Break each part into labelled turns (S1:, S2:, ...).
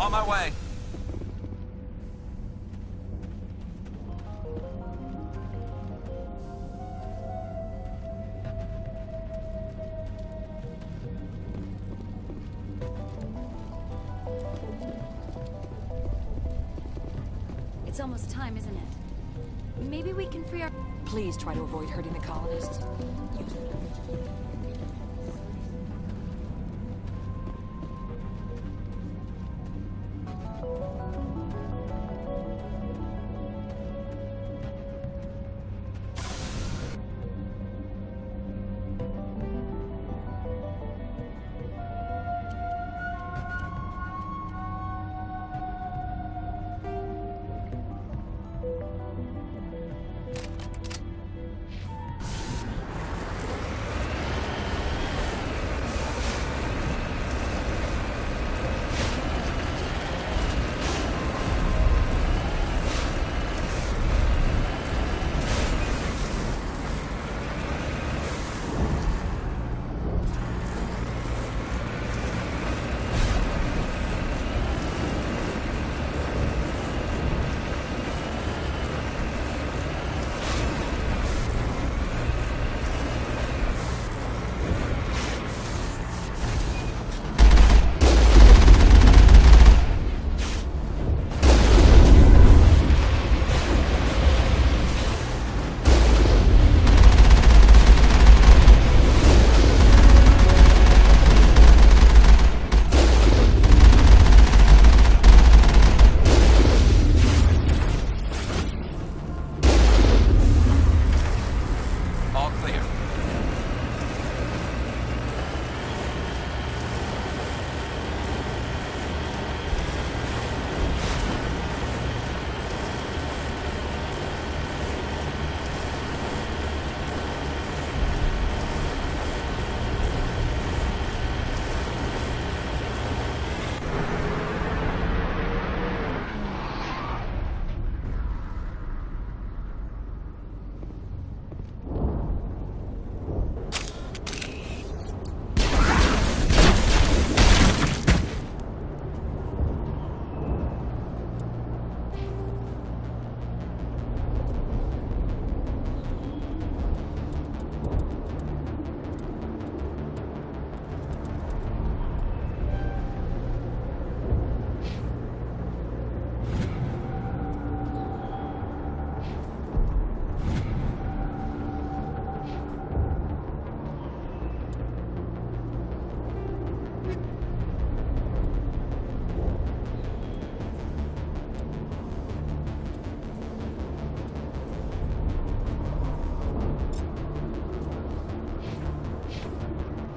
S1: On my way.
S2: It's almost time, isn't it? Maybe we can free our...
S3: Please try to avoid hurting the colonists.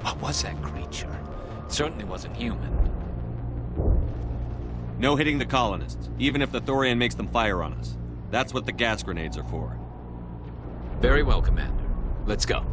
S1: What was that creature? It certainly wasn't human.
S4: No hitting the colonists, even if the Thorian makes them fire on us. That's what the gas grenades are for.
S1: Very well, Commander. Let's go.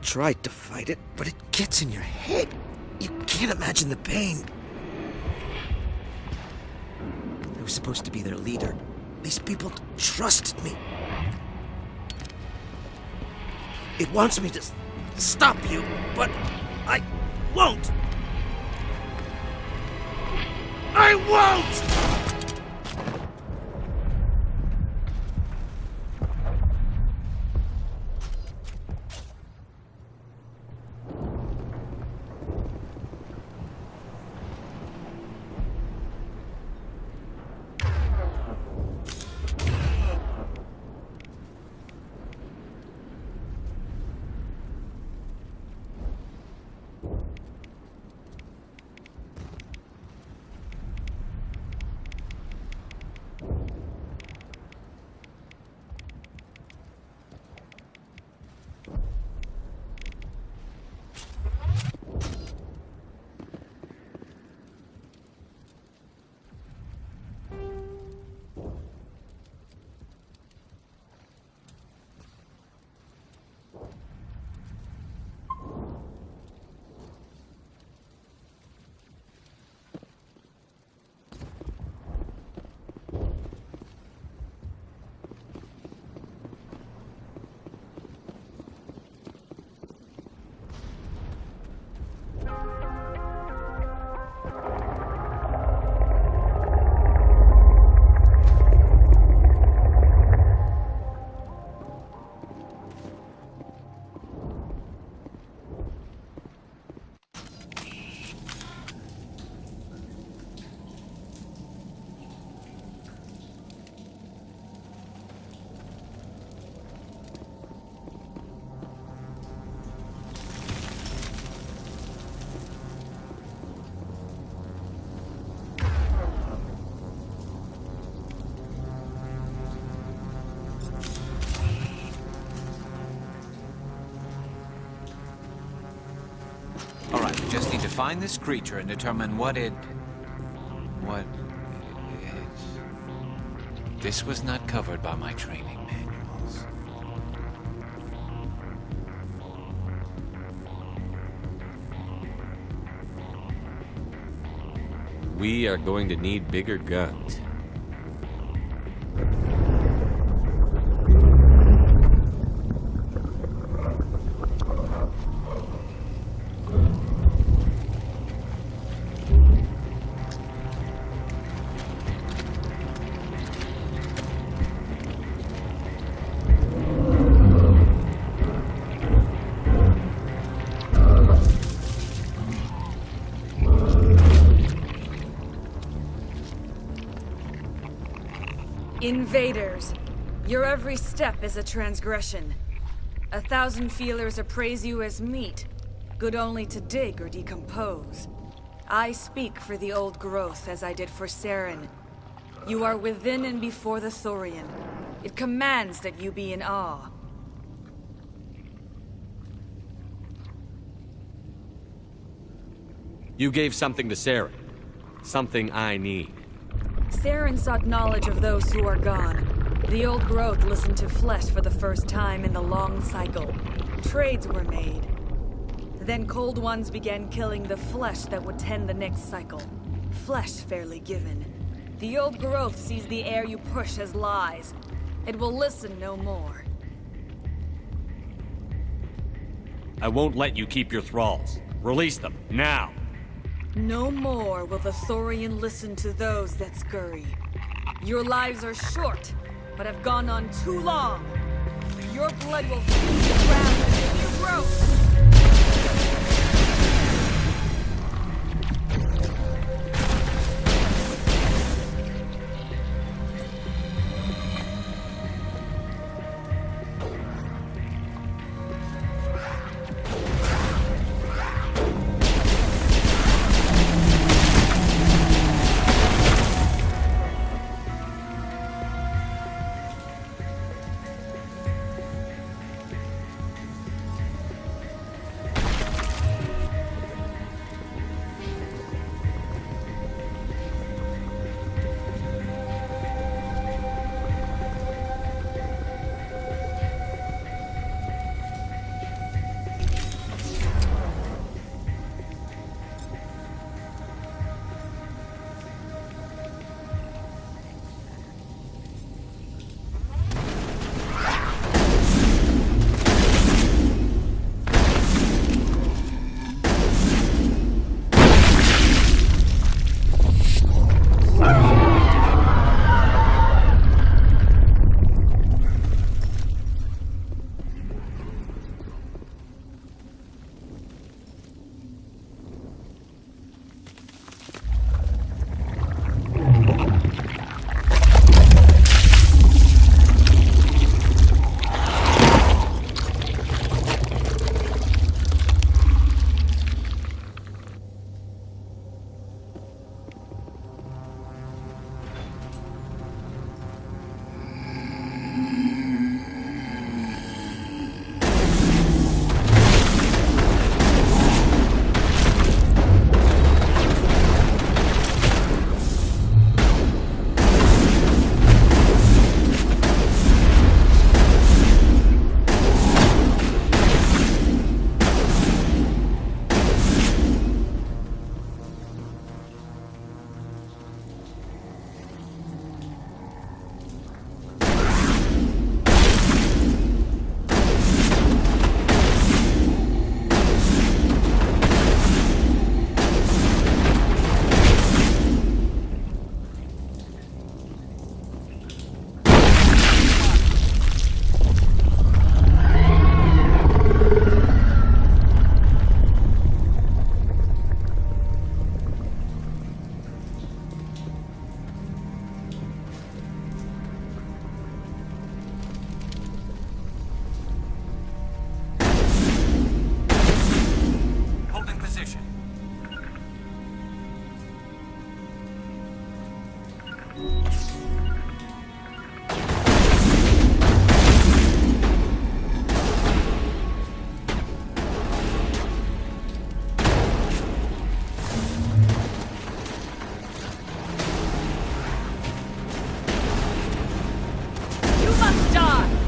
S5: tried to fight it, but it gets in your head. You can't imagine the pain. I was supposed to be their leader. These people trusted me. It wants me to stop you, but I won't! I won't!
S1: Alright, we just need to find this creature and determine what it... This was not covered by my training manuals.
S4: We are going to need bigger guns.
S3: Invaders, your every step is a transgression. 1,000 feelers appraise you as meat, good only to dig or decompose. I speak for the old growth as I did for Saren. You are within and before the Thorian. It commands that you be in awe.
S4: You gave something to Saren. Something I need.
S3: Saren sought knowledge of those who are gone. The old growth listened to flesh for the first time in the long cycle. Trades were made. Then cold ones began killing the flesh that would tend the next cycle. Flesh fairly given. The old growth sees the air you push as lies. It will listen no more.
S4: I won't let you keep your thralls. Release them, now!
S3: No more will the Thorian listen to those that scurry. Your lives are short, but have gone on too long. Your blood will feed the ground and you grow. You must die!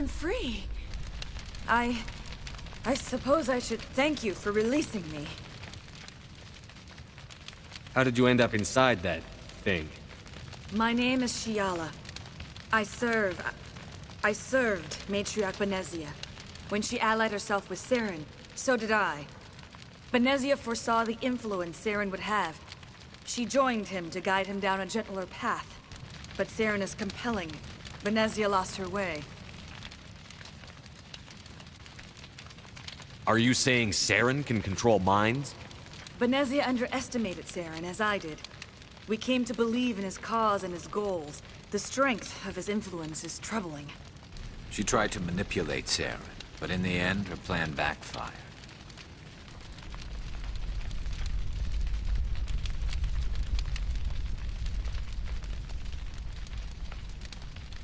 S3: I'm free. I suppose I should thank you for releasing me.
S4: How did you end up inside that thing?
S3: My name is Shiala. I served Matriarch Benezia. When she allied herself with Saren, so did I. Benezia foresaw the influence Saren would have. She joined him to guide him down a gentler path. But Saren is compelling. Benezia lost her way.
S4: Are you saying Saren can control minds?
S3: Benezia underestimated Saren, as I did. We came to believe in his cause and his goals. The strength of his influence is troubling.
S1: She tried to manipulate Saren, but in the end, her plan backfired.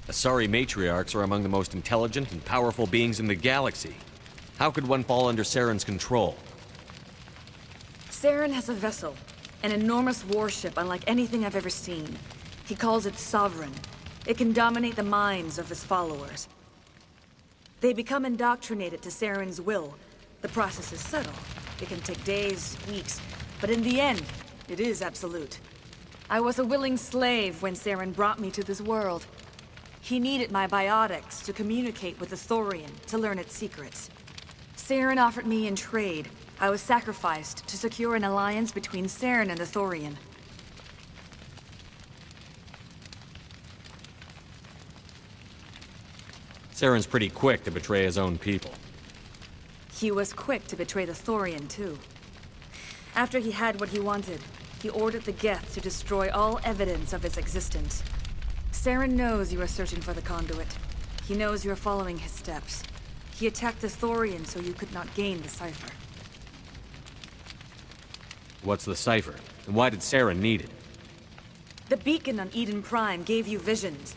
S4: Asari matriarchs are among the most intelligent and powerful beings in the galaxy. How could one fall under Saren's control?
S3: Saren has a vessel, an enormous warship unlike anything I've ever seen. He calls it Sovereign. It can dominate the minds of his followers. They become indoctrinated to Saren's will. The process is subtle. It can take days, weeks, but in the end, it is absolute. I was a willing slave when Saren brought me to this world. He needed my biotics to communicate with the Thorian, to learn its secrets. Saren offered me in trade. I was sacrificed to secure an alliance between Saren and the Thorian.
S4: Saren's pretty quick to betray his own people.
S3: He was quick to betray the Thorian, too. After he had what he wanted, he ordered the Geth to destroy all evidence of its existence. Saren knows you are searching for the Conduit. He knows you are following his steps. He attacked the Thorian so you could not gain the cipher.
S4: What's the cipher? And why did Saren need it?
S3: The beacon on Eden Prime gave you visions.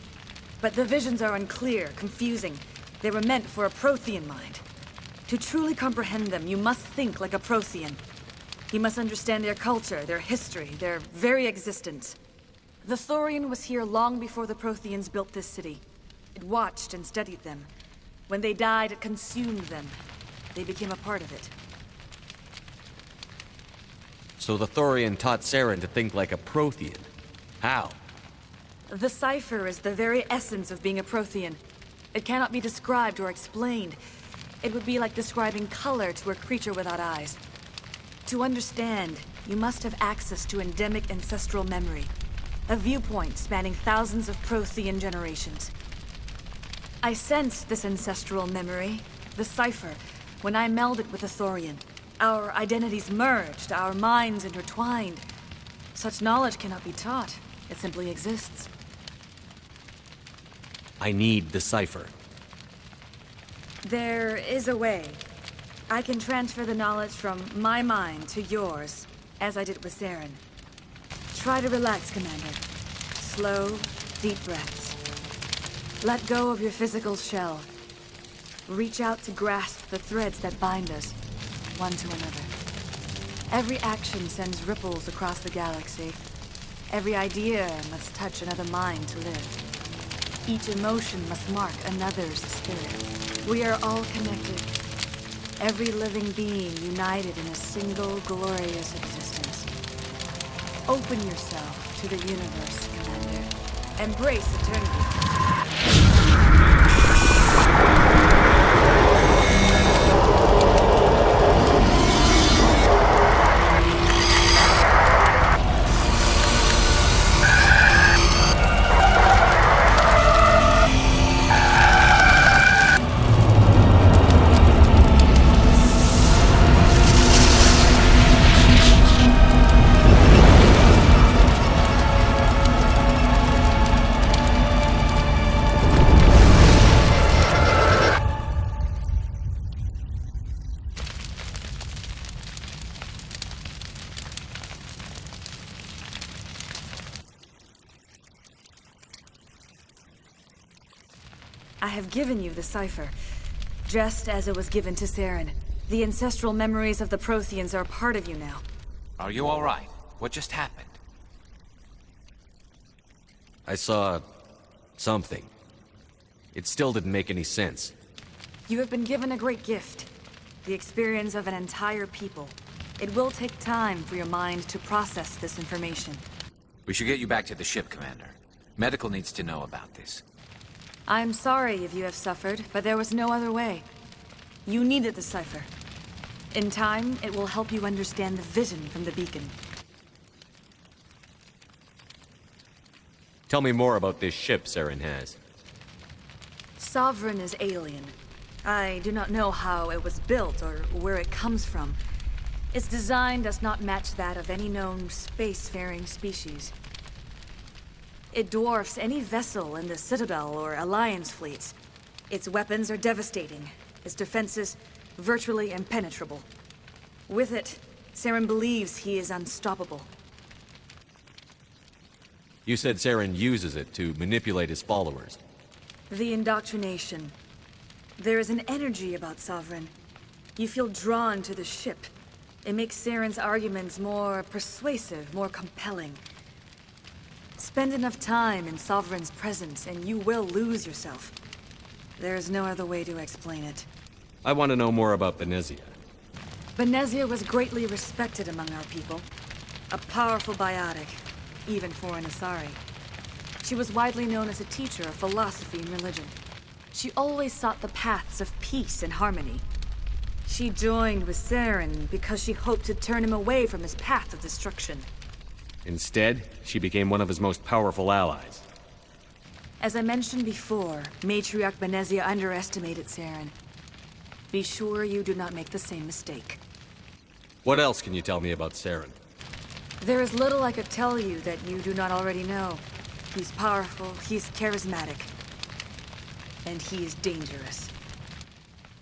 S3: But the visions are unclear, confusing. They were meant for a Prothean mind. To truly comprehend them, you must think like a Prothean. You must understand their culture, their history, their very existence. The Thorian was here long before the Protheans built this city. It watched and studied them. When they died, it consumed them. They became a part of it.
S4: So the Thorian taught Saren to think like a Prothean. How?
S3: The cipher is the very essence of being a Prothean. It cannot be described or explained. It would be like describing color to a creature without eyes. To understand, you must have access to endemic ancestral memory. A viewpoint spanning thousands of Prothean generations. I sensed this ancestral memory, the cipher, when I melded with the Thorian. Our identities merged, our minds intertwined. Such knowledge cannot be taught. It simply exists.
S4: I need the cipher.
S3: There is a way. I can transfer the knowledge from my mind to yours, as I did with Saren. Try to relax, Commander. Slow, deep breaths. Let go of your physical shell. Reach out to grasp the threads that bind us, one to another. Every action sends ripples across the galaxy. Every idea must touch another mind to live. Each emotion must mark another's spirit. We are all connected. Every living being united in a single glorious existence. Open yourself to the universe, Commander. Embrace eternity. I have given you the cipher, just as it was given to Saren. The ancestral memories of the Protheans are part of you now.
S1: Are you all right? What just happened?
S4: I saw something. It still didn't make any sense.
S3: You have been given a great gift. The experience of an entire people. It will take time for your mind to process this information.
S1: We should get you back to the ship, Commander. Medical needs to know about this.
S3: I'm sorry if you have suffered, but there was no other way. You needed the cipher. In time, it will help you understand the vision from the beacon.
S4: Tell me more about this ship Saren has.
S3: Sovereign is alien. I do not know how it was built or where it comes from. Its design does not match that of any known spacefaring species. It dwarfs any vessel in the Citadel or Alliance fleets. Its weapons are devastating. Its defenses virtually impenetrable. With it, Saren believes he is unstoppable.
S4: You said Saren uses it to manipulate his followers.
S3: The indoctrination. There is an energy about Sovereign. You feel drawn to the ship. It makes Saren's arguments more persuasive, more compelling. Spend enough time in Sovereign's presence and you will lose yourself. There is no other way to explain it.
S4: I want to know more about Benezia.
S3: Benezia was greatly respected among our people. A powerful biotic, even for an Asari. She was widely known as a teacher of philosophy and religion. She always sought the paths of peace and harmony. She joined with Saren because she hoped to turn him away from his path of destruction.
S4: Instead, she became one of his most powerful allies.
S3: As I mentioned before, Matriarch Benezia underestimated Saren. Be sure you do not make the same mistake.
S4: What else can you tell me about Saren?
S3: There is little I could tell you that you do not already know. He's powerful, he's charismatic, and he is dangerous.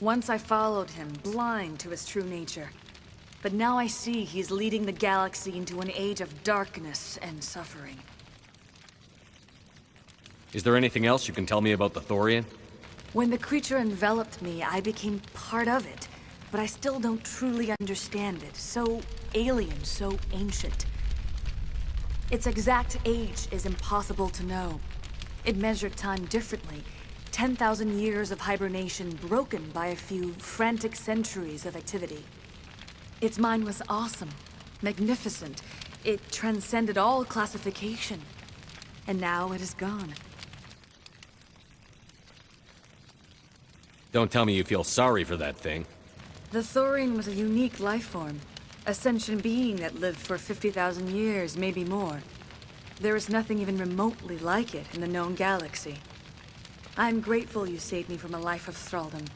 S3: Once I followed him, blind to his true nature. But now I see he's leading the galaxy into an age of darkness and suffering.
S4: Is there anything else you can tell me about the Thorian?
S3: When the creature enveloped me, I became part of it. But I still don't truly understand it. So alien, so ancient. Its exact age is impossible to know. It measured time differently. 10,000 years of hibernation broken by a few frantic centuries of activity. Its mind was awesome, magnificent. It transcended all classification. And now it is gone.
S4: Don't tell me you feel sorry for that thing.
S3: The Thorian was a unique life form. A sentient being that lived for 50,000 years, maybe more. There is nothing even remotely like it in the known galaxy. I'm grateful you saved me from a life of thraldom.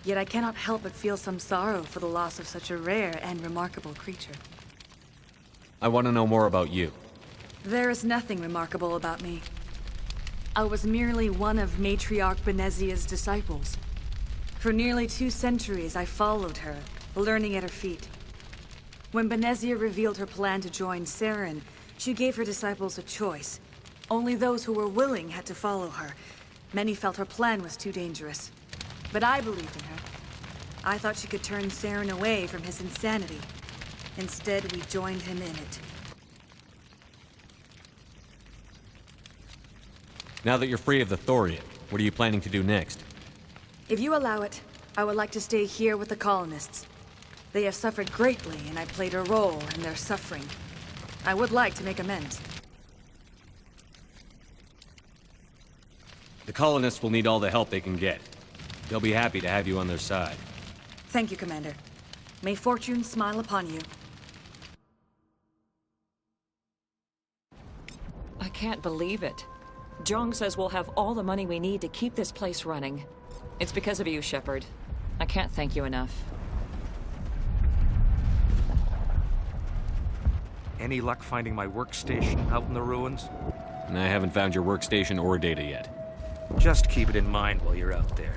S3: Yet I cannot help but feel some sorrow for the loss of such a rare and remarkable creature.
S4: I want to know more about you.
S3: There is nothing remarkable about me. I was merely one of Matriarch Benezia's disciples. For nearly 2 centuries I followed her, learning at her feet. When Benezia revealed her plan to join Saren, she gave her disciples a choice. Only those who were willing had to follow her. Many felt her plan was too dangerous. But I believed in her. I thought she could turn Saren away from his insanity. Instead, we joined him in it.
S4: Now that you're free of the Thorian, what are you planning to do next?
S3: If you allow it, I would like to stay here with the colonists. They have suffered greatly, and I played a role in their suffering. I would like to make amends.
S4: The colonists will need all the help they can get. They'll be happy to have you on their side.
S3: Thank you, Commander. May fortune smile upon you.
S6: I can't believe it. Jong says we'll have all the money we need to keep this place running. It's because of you, Shepard. I can't thank you enough.
S5: Any luck finding my workstation out in the ruins?
S4: And I haven't found your workstation or data yet.
S5: Just keep it in mind while you're out there.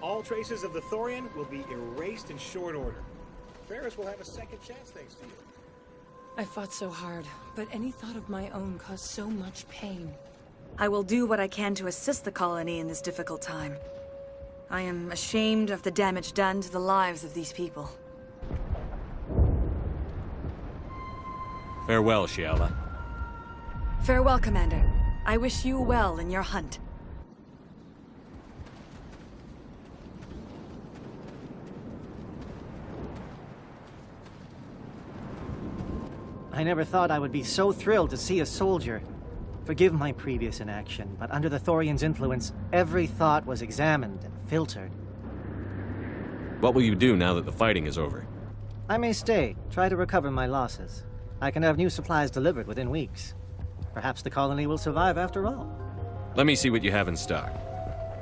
S7: All traces of the Thorian will be erased in short order. Ferris will have a second chance thanks to you.
S6: I fought so hard, but any thought of my own caused so much pain.
S3: I will do what I can to assist the colony in this difficult time. I am ashamed of the damage done to the lives of these people.
S4: Farewell, Shiala.
S3: Farewell, Commander. I wish you well in your hunt.
S8: I never thought I would be so thrilled to see a soldier. Forgive my previous inaction, but under the Thorian's influence, every thought was examined and filtered.
S4: What will you do now that the fighting is over?
S8: I may stay, try to recover my losses. I can have new supplies delivered within weeks. Perhaps the colony will survive after all.
S4: Let me see what you have in stock.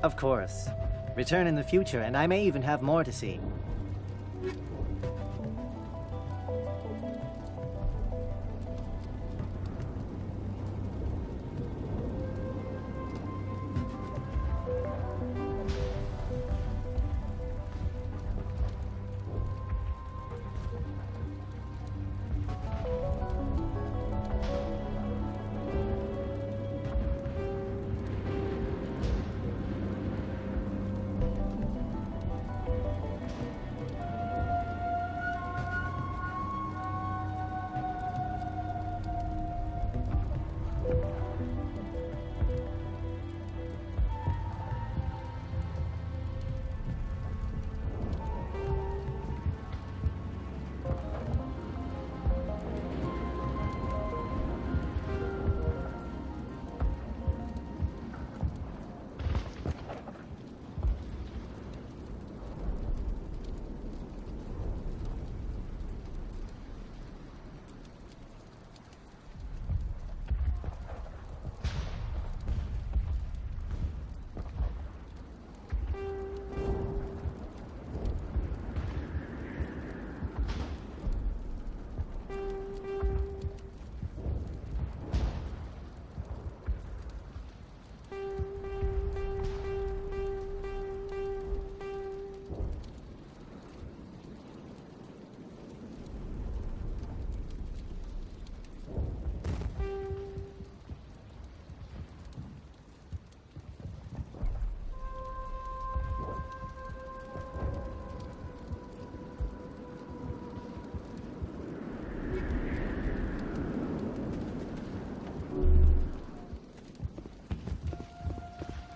S8: Of course. Return in the future, and I may even have more to see.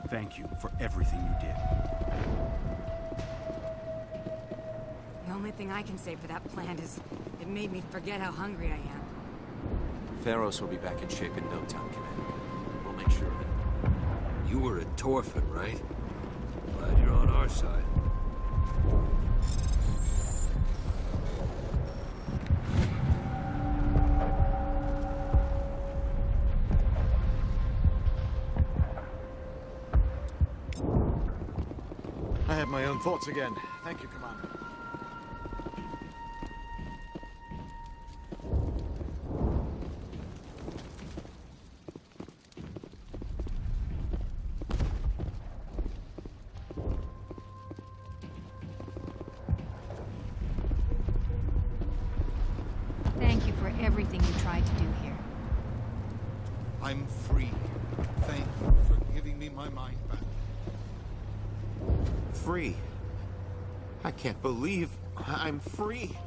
S9: Thank you for everything you did.
S3: The only thing I can say for that plant is it made me forget how hungry I am.
S10: Pharos will be back in shape in no time, Commander. We'll make sure of it.
S11: You were a Torfin, right? Glad you're on our side.
S7: I have my own thoughts again. Thank you, Commander.
S2: Thank you for everything you tried to do here.
S12: I'm free. Thank you for giving me my mind back.
S10: Free. I can't believe I'm free.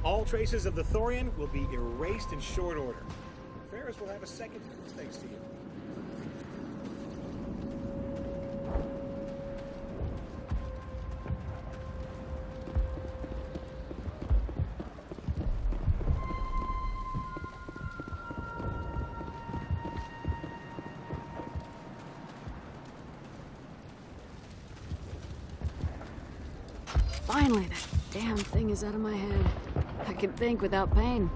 S7: All traces of the Thorian will be erased in short order. Ferris will have a second thanks to you.
S2: Finally, that damn thing is out of my head. I can think without pain.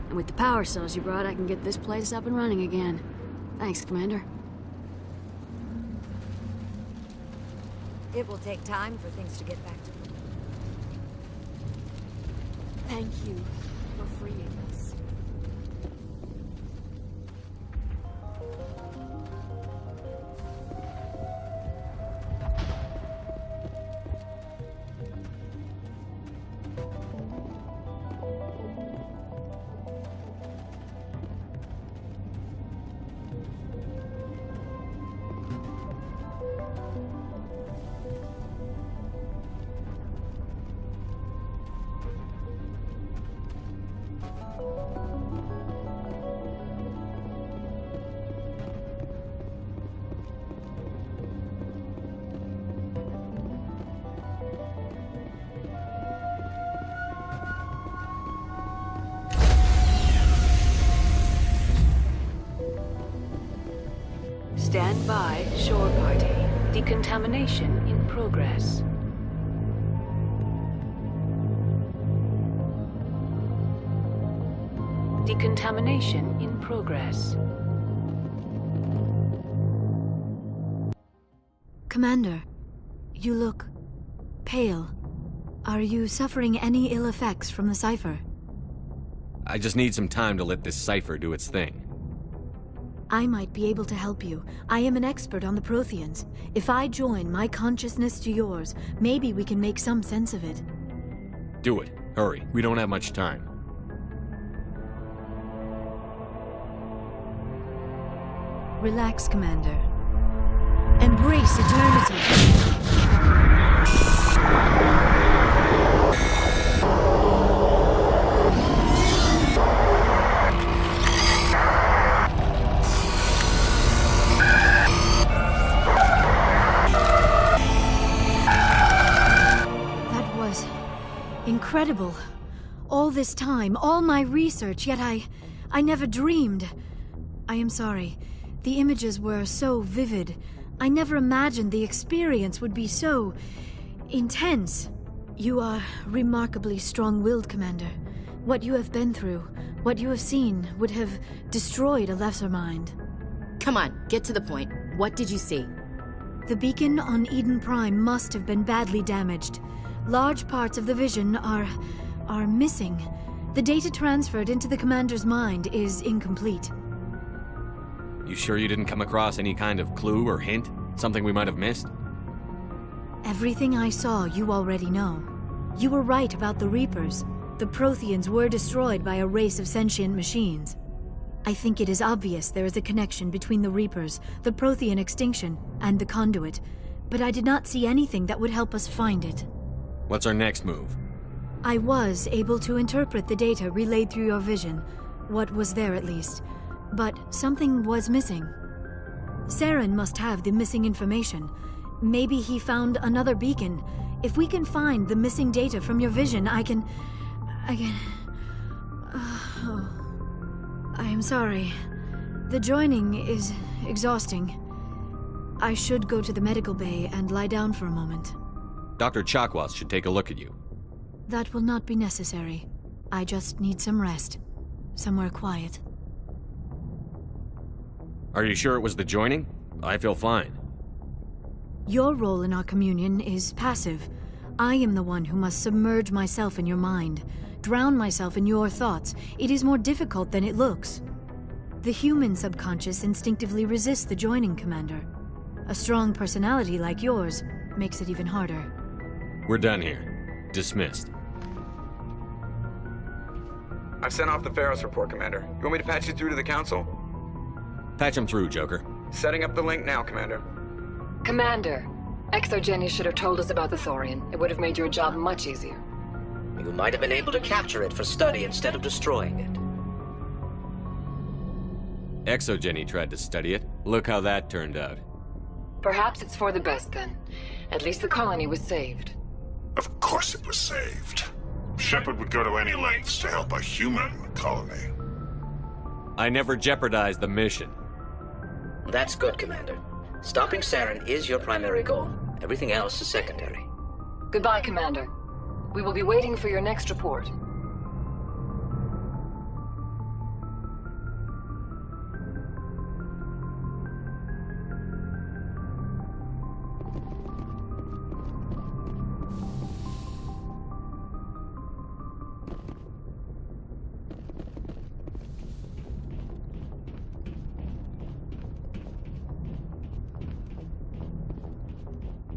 S2: And with the power cells you brought, I can get this place up and running again. Thanks, Commander.
S13: It will take time for things to get back to...
S2: Thank you for freeing us.
S14: Stand by, shore party. Decontamination in progress. Decontamination in progress.
S2: Commander, you look pale. Are you suffering any ill effects from the cipher?
S4: I just need some time to let this cipher do its thing.
S2: I might be able to help you. I am an expert on the Protheans. If I join my consciousness to yours, maybe we can make some sense of it.
S4: Do it. Hurry. We don't have much time.
S2: Relax, Commander. Embrace eternity. Incredible. All this time, all my research, yet I never dreamed. I am sorry. The images were so vivid. I never imagined the experience would be so intense. You are remarkably strong-willed, Commander. What you have been through, what you have seen, would have destroyed a lesser mind.
S15: Come on, get to the point. What did you see?
S2: The beacon on Eden Prime must have been badly damaged. Large parts of the vision are missing. The data transferred into the commander's mind is incomplete.
S4: You sure you didn't come across any kind of clue or hint? Something we might have missed?
S2: Everything I saw, you already know. You were right about the Reapers. The Protheans were destroyed by a race of sentient machines. I think it is obvious there is a connection between the Reapers, the Prothean extinction, and the Conduit, but I did not see anything that would help us find it.
S4: What's our next move?
S2: I was able to interpret the data relayed through your vision, what was there at least, but something was missing. Saren must have the missing information. Maybe he found another beacon. If we can find the missing data from your vision, I can... I am sorry. The joining is exhausting. I should go to the medical bay and lie down for a moment.
S4: Dr. Chakwas should take a look at you.
S2: That will not be necessary. I just need some rest. Somewhere quiet.
S4: Are you sure it was the joining? I feel fine.
S2: Your role in our communion is passive. I am the one who must submerge myself in your mind, drown myself in your thoughts. It is more difficult than it looks. The human subconscious instinctively resists the joining, Commander. A strong personality like yours makes it even harder.
S4: We're done here. Dismissed.
S16: I've sent off the Pharos report, Commander. You want me to patch you through to the Council?
S4: Patch him through, Joker.
S16: Setting up the link now, Commander.
S17: Commander, Exogeny should have told us about the Thorian. It would have made your job much easier. You might have been able to capture it for study instead of destroying it.
S4: Exogeny tried to study it. Look how that turned out.
S14: Perhaps it's for the best then. At least the colony was saved.
S12: Of course it was saved. Shepard would go to any lengths to help a human colony.
S4: I never jeopardized the mission.
S17: That's good, Commander. Stopping Saren is your primary goal. Everything else is secondary.
S14: Goodbye, Commander. We will be waiting for your next report.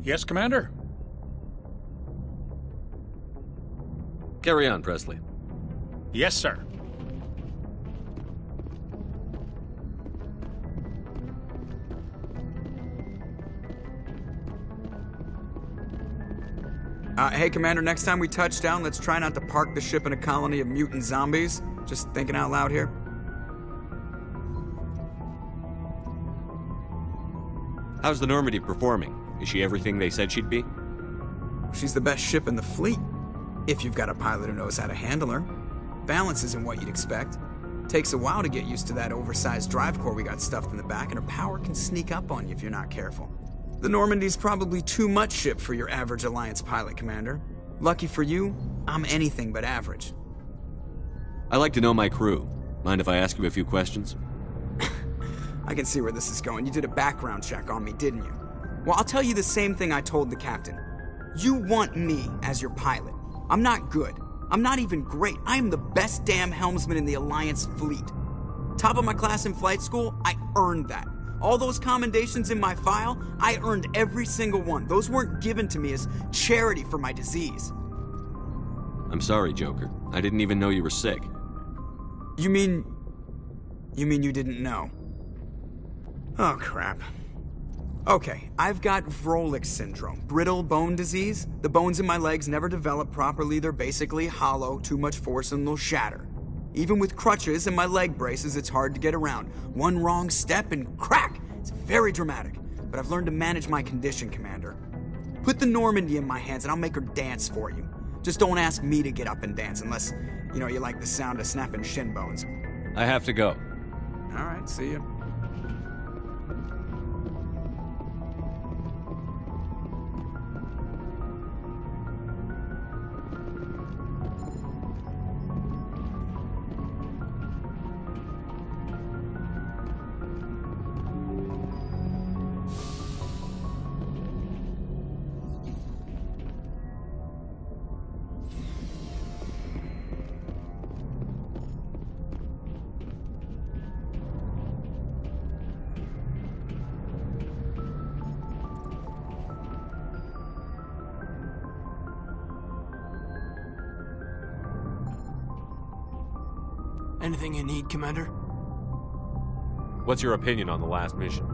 S7: Yes, Commander?
S4: Carry on, Presley.
S7: Yes, sir.
S16: Hey, Commander, next time we touch down, let's try not to park the ship in a colony of mutant zombies. Just thinking out loud here.
S4: How's the Normandy performing? Is she everything they said she'd be?
S16: She's the best ship in the fleet. If you've got a pilot who knows how to handle her. Balance isn't what you'd expect. Takes a while to get used to that oversized drive core we got stuffed in the back, and her power can sneak up on you if you're not careful. The Normandy's probably too much ship for your average Alliance pilot, Commander. Lucky for you, I'm anything but average.
S4: I like to know my crew. Mind if I ask you a few questions?
S16: I can see where this is going. You did a background check on me, didn't you? Well, I'll tell you the same thing I told the captain. You want me as your pilot. I'm not good. I'm not even great. I am the best damn helmsman in the Alliance fleet. Top of my class in flight school, I earned that. All those commendations in my file, I earned every single one. Those weren't given to me as charity for my disease.
S4: I'm sorry, Joker. I didn't even know you were sick.
S16: You mean you didn't know? Oh, crap. Okay, I've got Vrolik syndrome, brittle bone disease. The bones in my legs never develop properly. They're basically hollow, too much force and they'll shatter. Even with crutches and my leg braces, it's hard to get around. One wrong step and crack! It's very dramatic, but I've learned to manage my condition, Commander. Put the Normandy in my hands and I'll make her dance for you. Just don't ask me to get up and dance unless, you like the sound of snapping shin bones.
S4: I have to go.
S16: All right, see ya.
S11: Anything you need, Commander?
S4: What's your opinion on the last mission?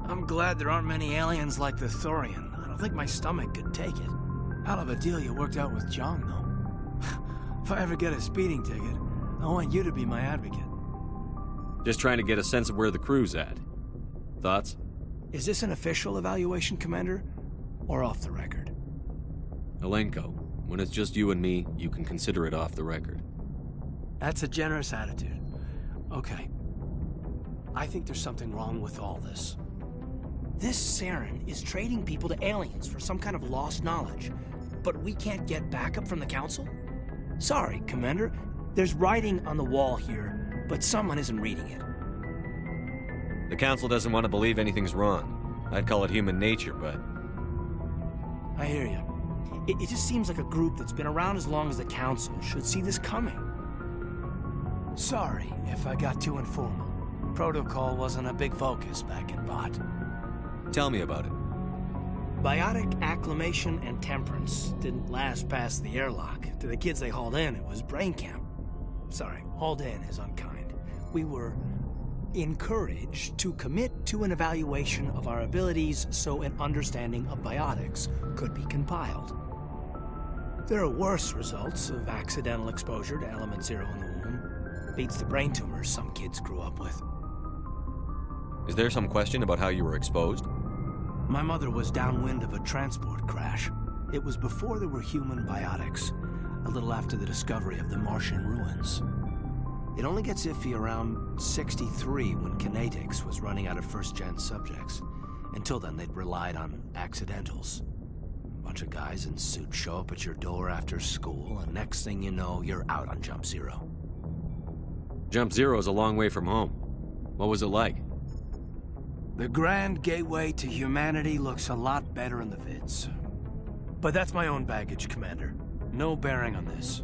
S11: I'm glad there aren't many aliens like the Thorian. I don't think my stomach could take it. Hell of a deal you worked out with John, though. If I ever get a speeding ticket, I want you to be my advocate.
S4: Just trying to get a sense of where the crew's at. Thoughts?
S11: Is this an official evaluation, Commander? Or off the record?
S4: Alenko, when it's just you and me, you can consider it off the record.
S11: That's a generous attitude. Okay. I think there's something wrong with all this. This Saren is trading people to aliens for some kind of lost knowledge, but we can't get backup from the Council? Sorry, Commander. There's writing on the wall here, but someone isn't reading it.
S4: The Council doesn't want to believe anything's wrong. I'd call it human nature, but...
S11: I hear you. It just seems like a group that's been around as long as the Council should see this coming. Sorry if I got too informal. Protocol wasn't a big focus back in Bot.
S4: Tell me about it.
S11: Biotic acclimation and temperance didn't last past the airlock. To the kids they hauled in, it was brain camp. Sorry, hauled in is unkind. We were encouraged to commit to an evaluation of our abilities so an understanding of biotics could be compiled. There are worse results of accidental exposure to element 0 in the womb. Beats the brain tumors some kids grew up with.
S4: Is there some question about how you were exposed?
S11: My mother was downwind of a transport crash. It was before there were human biotics, a little after the discovery of the Martian ruins. It only gets iffy around 63 when Kinetics was running out of first-gen subjects. Until then, they'd relied on accidentals. A bunch of guys in suits show up at your door after school, and next thing you know, you're out on Jump Zero.
S4: Jump Zero is a long way from home. What was it like?
S11: The grand gateway to humanity looks a lot better in the vids. But that's my own baggage, Commander. No bearing on this.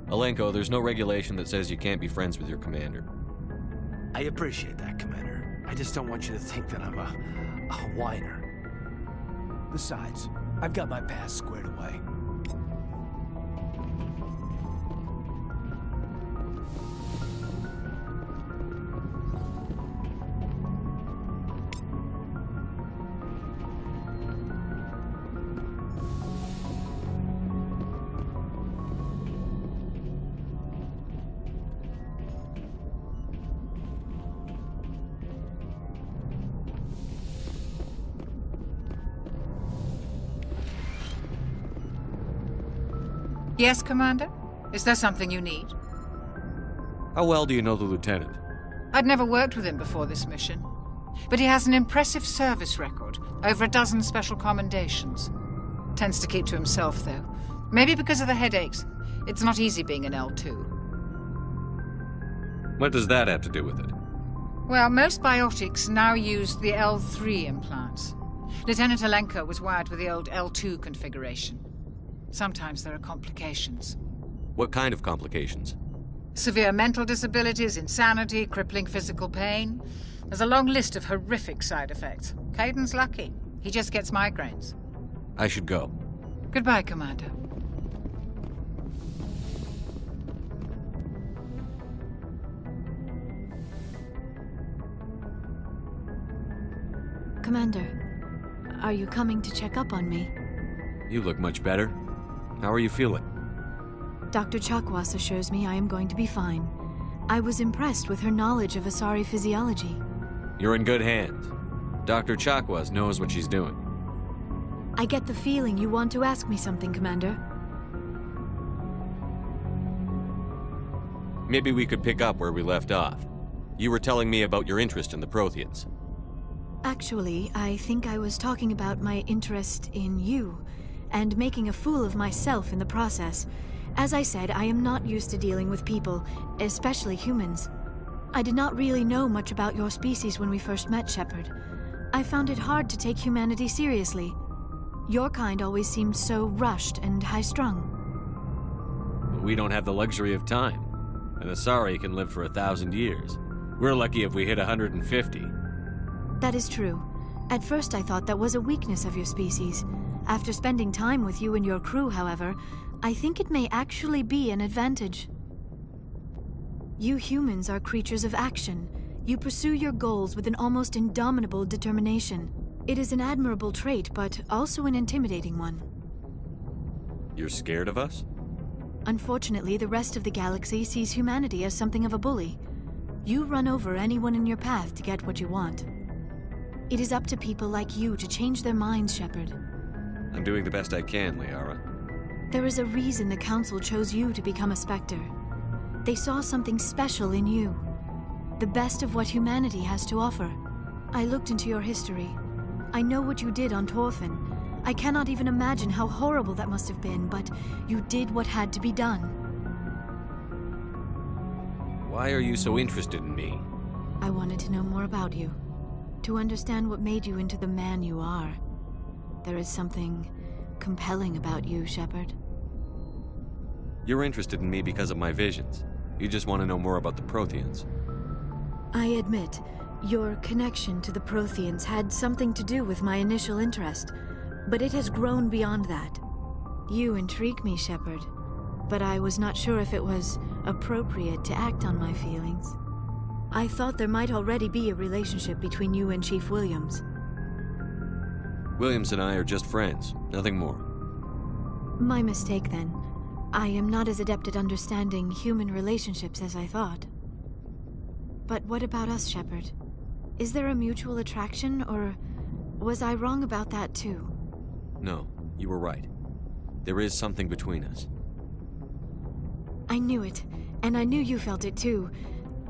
S4: Alenko, there's no regulation that says you can't be friends with your commander.
S11: I appreciate that, Commander. I just don't want you to think that I'm a whiner. Besides, I've got my past squared away.
S18: Yes, Commander? Is there something you need?
S4: How well do you know the lieutenant?
S18: I'd never worked with him before this mission. But he has an impressive service record, over a dozen special commendations. Tends to keep to himself, though. Maybe because of the headaches. It's not easy being an L2.
S4: What does that have to do with it?
S18: Well, most biotics now use the L3 implants. Lieutenant Alenko was wired with the old L2 configuration. Sometimes there are complications.
S4: What kind of complications?
S18: Severe mental disabilities, insanity, crippling physical pain. There's a long list of horrific side effects. Caden's lucky. He just gets migraines.
S4: I should go.
S18: Goodbye, Commander.
S2: Commander, are you coming to check up on me?
S4: You look much better. How are you feeling?
S2: Dr. Chakwas assures me I am going to be fine. I was impressed with her knowledge of Asari physiology.
S4: You're in good hands. Dr. Chakwas knows what she's doing.
S2: I get the feeling you want to ask me something, Commander.
S4: Maybe we could pick up where we left off. You were telling me about your interest in the Protheans.
S2: Actually, I think I was talking about my interest in you, and making a fool of myself in the process. As I said, I am not used to dealing with people, especially humans. I did not really know much about your species when we first met, Shepard. I found it hard to take humanity seriously. Your kind always seemed so rushed and high-strung.
S4: But we don't have the luxury of time. An Asari can live for 1,000 years. We're lucky if we hit 150.
S2: That is true. At first I thought that was a weakness of your species. After spending time with you and your crew, however, I think it may actually be an advantage. You humans are creatures of action. You pursue your goals with an almost indomitable determination. It is an admirable trait, but also an intimidating one.
S4: You're scared of us?
S2: Unfortunately, the rest of the galaxy sees humanity as something of a bully. You run over anyone in your path to get what you want. It is up to people like you to change their minds, Shepard.
S4: I'm doing the best I can, Liara.
S2: There is a reason the Council chose you to become a Spectre. They saw something special in you. The best of what humanity has to offer. I looked into your history. I know what you did on Torfin. I cannot even imagine how horrible that must have been, but you did what had to be done.
S4: Why are you so interested in me?
S2: I wanted to know more about you. To understand what made you into the man you are. There is something compelling about you, Shepard.
S4: You're interested in me because of my visions. You just want to know more about the Protheans.
S2: I admit, your connection to the Protheans had something to do with my initial interest, but it has grown beyond that. You intrigue me, Shepard, but I was not sure if it was appropriate to act on my feelings. I thought there might already be a relationship between you and Chief Williams.
S4: Williams and I are just friends, nothing more.
S2: My mistake, then. I am not as adept at understanding human relationships as I thought. But what about us, Shepard? Is there a mutual attraction, or was I wrong about that too?
S4: No, you were right. There is something between us.
S2: I knew it, and I knew you felt it too.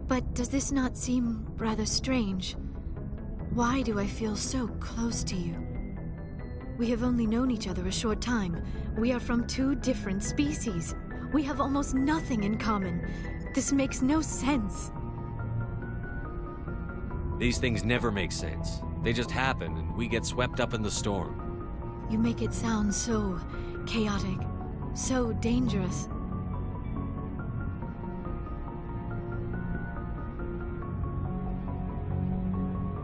S2: But does this not seem rather strange? Why do I feel so close to you? We have only known each other a short time. We are from two different species. We have almost nothing in common. This makes no sense.
S4: These things never make sense. They just happen, and we get swept up in the storm.
S2: You make it sound so chaotic, so dangerous.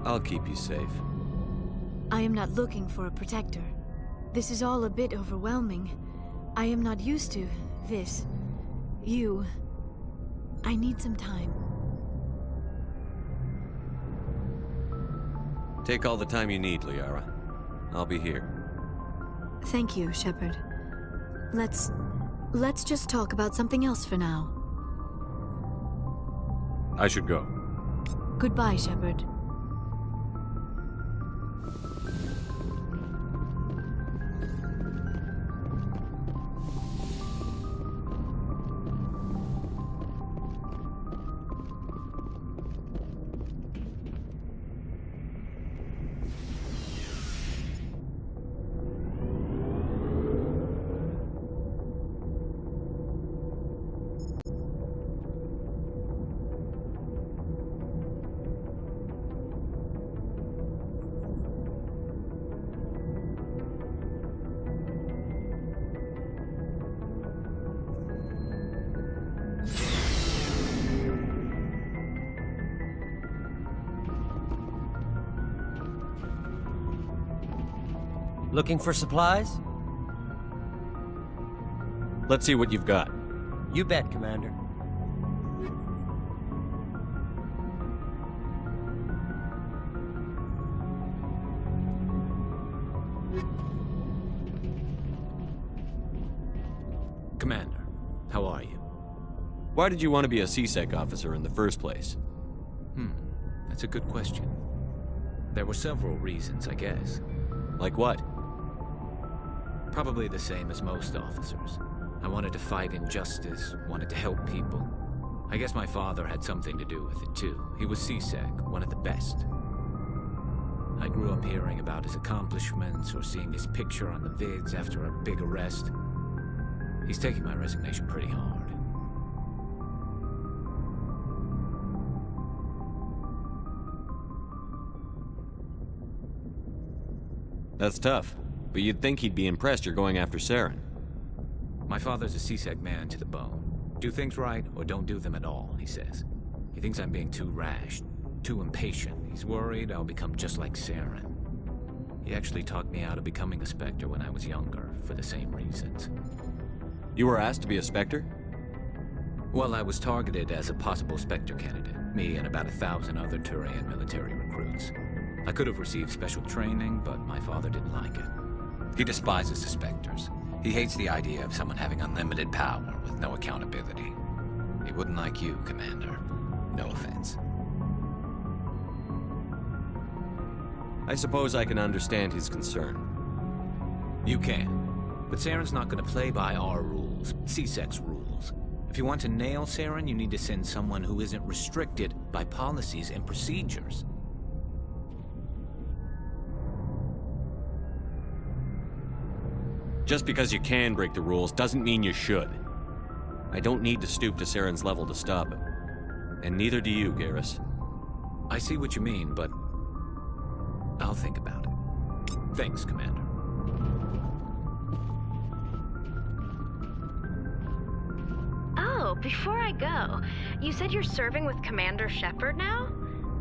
S4: I'll keep you safe.
S2: I am not looking for a protector. This is all a bit overwhelming. I am not used to this. You. I need some time.
S4: Take all the time you need, Liara. I'll be here.
S2: Thank you, Shepard. Let's just talk about something else for now.
S4: I should go.
S2: Goodbye, Shepard.
S19: Looking for supplies?
S4: Let's see what you've got.
S19: You bet, Commander.
S1: Commander, how are you?
S4: Why did you want to be a CSEC officer in the first place?
S1: That's a good question. There were several reasons, I guess.
S4: Like what?
S1: Probably the same as most officers. I wanted to fight injustice, wanted to help people. I guess my father had something to do with it too. He was CSEC, one of the best. I grew up hearing about his accomplishments or seeing his picture on the vids after a big arrest. He's taking my resignation pretty hard.
S4: That's tough. But you'd think he'd be impressed you're going after Saren.
S1: My father's a CSEC man to the bone. Do things right, or don't do them at all, he says. He thinks I'm being too rash, too impatient. He's worried I'll become just like Saren. He actually talked me out of becoming a Spectre when I was younger, for the same reasons.
S4: You were asked to be a Spectre?
S1: Well, I was targeted as a possible Spectre candidate. Me and about 1,000 other Turian military recruits. I could have received special training, but my father didn't like it. He despises the Spectres. He hates the idea of someone having unlimited power with no accountability. He wouldn't like you, Commander. No offense.
S4: I suppose I can understand his concern.
S1: You can. But Saren's not going to play by our rules, CSEC's rules. If you want to nail Saren, you need to send someone who isn't restricted by policies and procedures.
S4: Just because you can break the rules doesn't mean you should. I don't need to stoop to Saren's level to stop him. And neither do you, Garrus.
S1: I see what you mean, but I'll think about it. Thanks, Commander.
S20: Oh, before I go, you said you're serving with Commander Shepard now?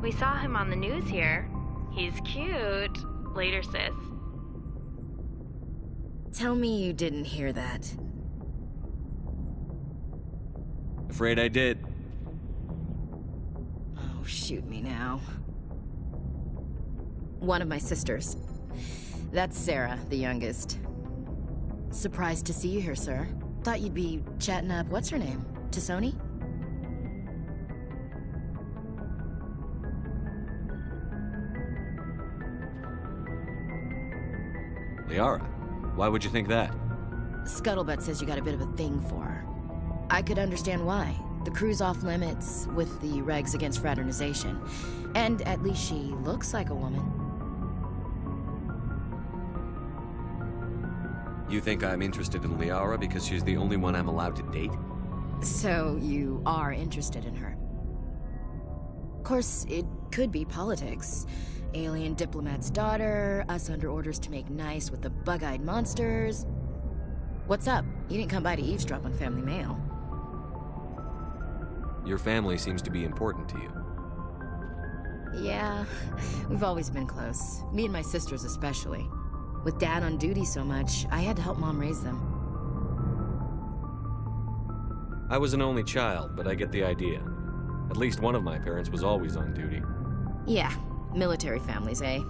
S20: We saw him on the news here. He's cute. Later, sis.
S15: Tell me you didn't hear that.
S4: Afraid I did.
S15: Oh, shoot me now. One of my sisters. That's Sarah, the youngest. Surprised to see you here, sir. Thought you'd be chatting up what's-her-name? Tassoni?
S4: Liara, why would you think that?
S15: Scuttlebutt says you got a bit of a thing for her. I could understand why. The crew's off limits with the regs against fraternization. And at least she looks like a woman.
S4: You think I'm interested in Liara because she's the only one I'm allowed to date?
S15: So you are interested in her. Of course, it could be politics. Alien diplomat's daughter, us under orders to make nice with the bug-eyed monsters. What's up? You didn't come by to eavesdrop on family mail.
S4: Your family seems to be important to you.
S15: Yeah, we've always been close. Me and my sisters especially. With Dad on duty so much, I had to help Mom raise them.
S4: I was an only child, but I get the idea. At least one of my parents was always on duty.
S15: Yeah, military families, eh?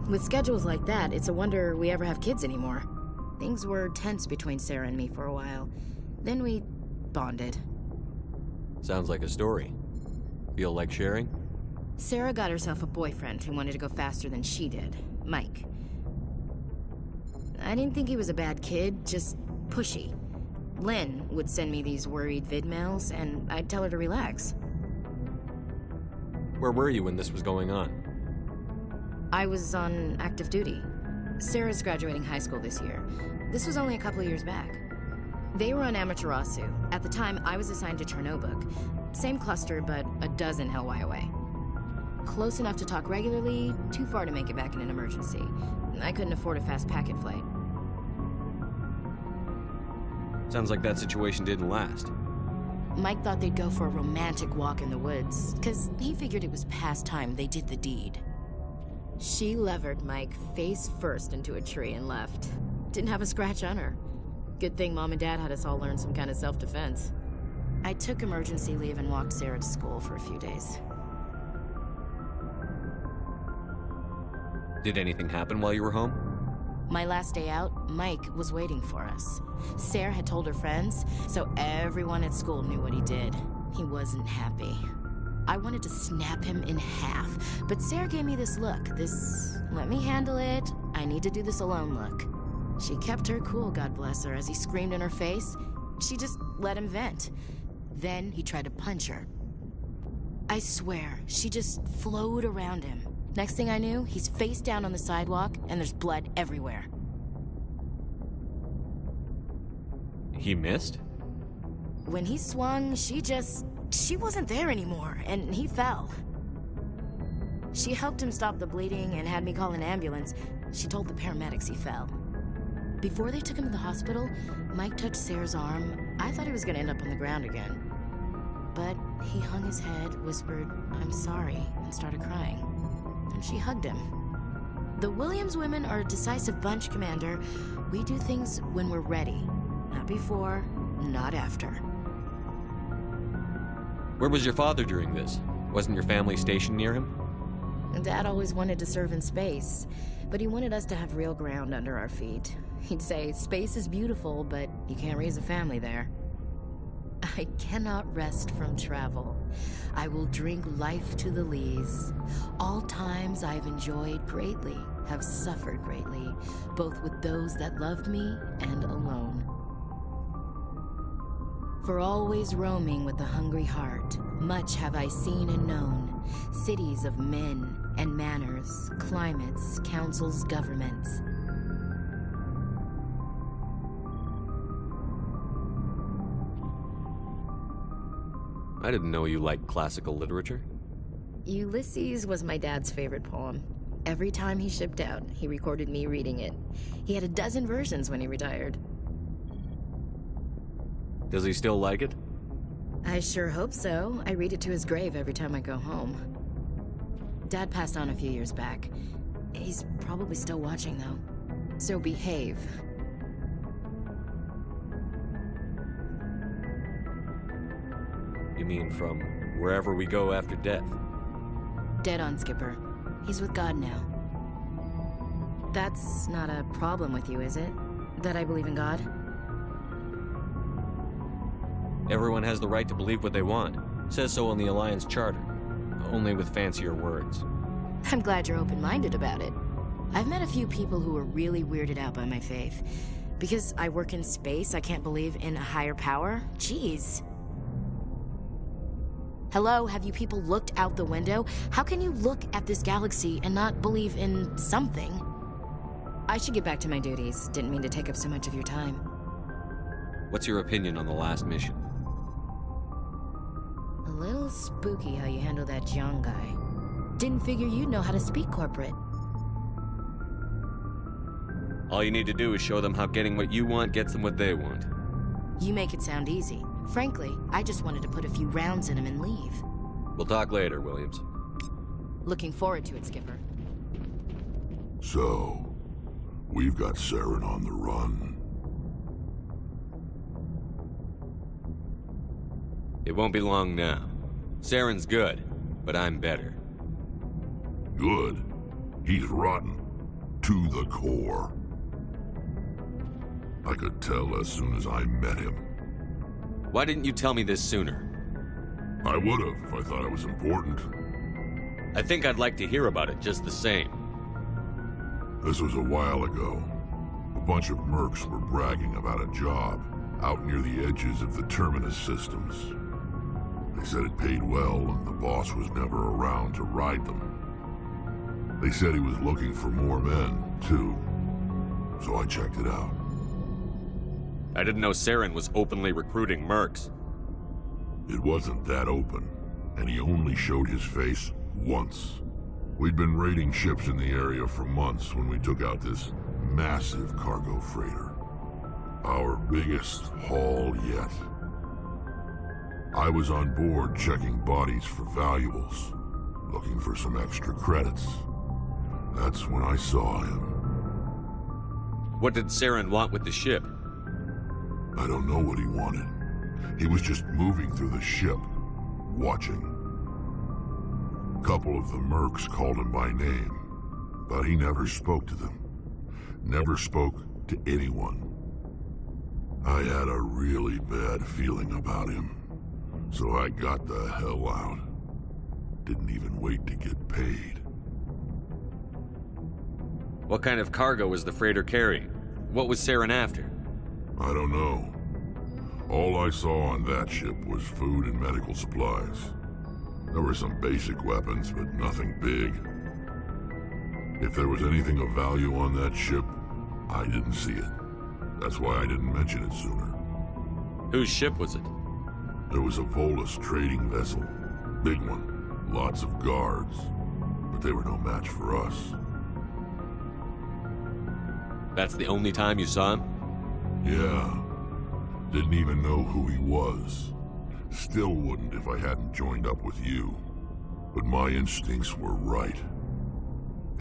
S15: With schedules like that, it's a wonder we ever have kids anymore. Things were tense between Sarah and me for a while. Then we bonded.
S4: Sounds like a story. Feel like sharing?
S15: Sarah got herself a boyfriend who wanted to go faster than she did, Mike. I didn't think he was a bad kid, just pushy. Lynn would send me these worried vid mails, and I'd tell her to relax.
S4: Where were you when this was going on?
S15: I was on active duty. Sarah's graduating high school this year. This was only a couple of years back. They were on Amaterasu. At the time, I was assigned to Chernobog. Same cluster, but a dozen LY away. Close enough to talk regularly, too far to make it back in an emergency. I couldn't afford a fast packet flight.
S4: Sounds like that situation didn't last.
S15: Mike thought they'd go for a romantic walk in the woods, because he figured it was past time they did the deed. She levered Mike face first into a tree and left. Didn't have a scratch on her. Good thing Mom and Dad had us all learn some kind of self-defense. I took emergency leave and walked Sarah to school for a few days.
S4: Did anything happen while you were home?
S15: My last day out, Mike was waiting for us. Sarah had told her friends, so everyone at school knew what he did. He wasn't happy. I wanted to snap him in half, but Sarah gave me this look, this let me handle it, I need to do this alone look. She kept her cool, God bless her, as he screamed in her face. She just let him vent. Then he tried to punch her. I swear, she just flowed around him. Next thing I knew, he's face down on the sidewalk, and there's blood everywhere.
S4: He missed?
S15: When he swung, she wasn't there anymore, and he fell. She helped him stop the bleeding and had me call an ambulance. She told the paramedics he fell. Before they took him to the hospital, Mike touched Sarah's arm. I thought he was gonna end up on the ground again. But he hung his head, whispered, "I'm sorry," and started crying. And she hugged him. The Williams women are a decisive bunch, Commander. We do things when we're ready. Not before, not after.
S4: Where was your father during this? Wasn't your family stationed near him?
S15: Dad always wanted to serve in space, but he wanted us to have real ground under our feet. He'd say, space is beautiful, but you can't raise a family there. I cannot rest from travel. I will drink life to the lees. All times I've enjoyed greatly, have suffered greatly, both with those that loved me and alone. For always roaming with a hungry heart, much have I seen and known, cities of men and manners, climates, councils, governments.
S4: I didn't know you liked classical literature.
S15: Ulysses was my dad's favorite poem. Every time he shipped out, he recorded me reading it. He had a dozen versions when he retired.
S4: Does he still like it?
S15: I sure hope so. I read it to his grave every time I go home. Dad passed on a few years back. He's probably still watching, though. So behave.
S4: You mean from wherever we go after death?
S15: Dead on, Skipper. He's with God now. That's not a problem with you, is it? That I believe in God?
S4: Everyone has the right to believe what they want. Says so in the Alliance Charter. Only with fancier words.
S15: I'm glad you're open-minded about it. I've met a few people who are really weirded out by my faith. Because I work in space, I can't believe in a higher power? Jeez. Hello, have you people looked out the window? How can you look at this galaxy and not believe in something? I should get back to my duties. Didn't mean to take up so much of your time.
S4: What's your opinion on the last mission?
S15: A little spooky how you handle that young guy. Didn't figure you'd know how to speak corporate.
S4: All you need to do is show them how getting what you want gets them what they want.
S15: You make it sound easy. Frankly, I just wanted to put a few rounds in him and leave.
S4: We'll talk later, Williams.
S15: Looking forward to it, Skipper.
S21: So, we've got Saren on the run.
S4: It won't be long now. Saren's good, but I'm better.
S21: Good? He's rotten. To the core. I could tell as soon as I met him.
S4: Why didn't you tell me this sooner?
S21: I would've if I thought it was important.
S4: I think I'd like to hear about it just the same.
S21: This was a while ago. A bunch of mercs were bragging about a job out near the edges of the Terminus systems. They said it paid well and the boss was never around to ride them. They said he was looking for more men, too. So I checked it out.
S4: I didn't know Saren was openly recruiting mercs.
S21: It wasn't that open, and he only showed his face once. We'd been raiding ships in the area for months when we took out this massive cargo freighter. Our biggest haul yet. I was on board checking bodies for valuables, looking for some extra credits. That's when I saw him.
S4: What did Saren want with the ship?
S21: I don't know what he wanted. He was just moving through the ship, watching. A couple of the mercs called him by name, but he never spoke to them. Never spoke to anyone. I had a really bad feeling about him, so I got the hell out. Didn't even wait to get paid.
S4: What kind of cargo was the freighter carrying? What was Saren after?
S21: I don't know. All I saw on that ship was food and medical supplies. There were some basic weapons, but nothing big. If there was anything of value on that ship, I didn't see it. That's why I didn't mention it sooner.
S4: Whose ship was it?
S21: It was a Volus trading vessel. Big one. Lots of guards. But they were no match for us.
S4: That's the only time you saw him?
S21: Yeah. Didn't even know who he was. Still wouldn't if I hadn't joined up with you. But my instincts were right.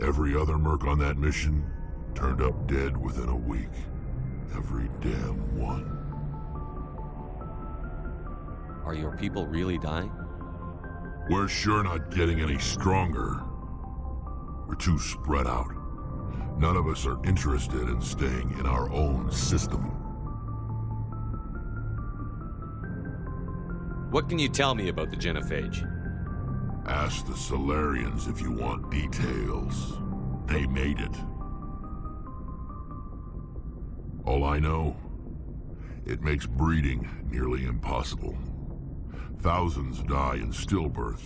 S21: Every other merc on that mission turned up dead within a week. Every damn one.
S4: Are your people really dying?
S21: We're sure not getting any stronger. We're too spread out. None of us are interested in staying in our own system.
S4: What can you tell me about the Genophage?
S21: Ask the Solarians if you want details. They made it. All I know, it makes breeding nearly impossible. Thousands die in stillbirth,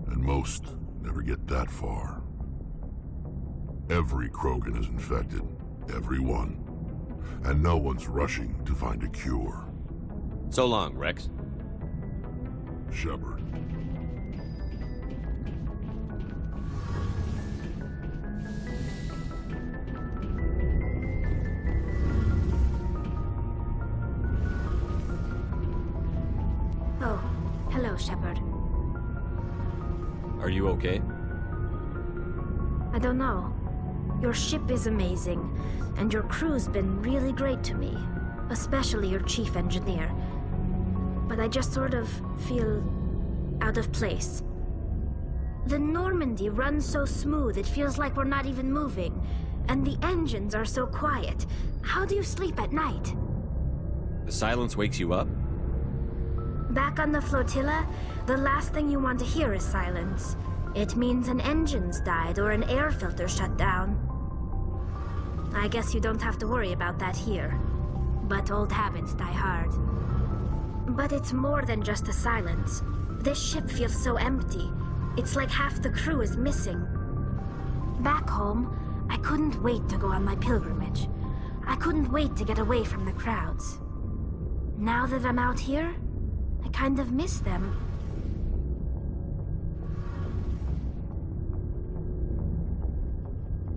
S21: and most never get that far. Every Krogan is infected, every one. And no one's rushing to find a cure.
S4: So long, Rex.
S21: Shepard.
S2: Oh, hello, Shepard.
S4: Are you okay?
S2: I don't know. Your ship is amazing, and your crew's been really great to me, especially your chief engineer. But I just sort of feel out of place. The Normandy runs so smooth, it feels like we're not even moving.
S5: And the engines are so quiet. How do you sleep at night?
S4: The silence wakes you up?
S5: Back on the flotilla, the last thing you want to hear is silence. It means an engine's died or an air filter shut down. I guess you don't have to worry about that here. But old habits die hard. But it's more than just the silence. This ship feels so empty. It's like half the crew is missing. Back home, I couldn't wait to go on my pilgrimage. I couldn't wait to get away from the crowds. Now that I'm out here, I kind of miss them.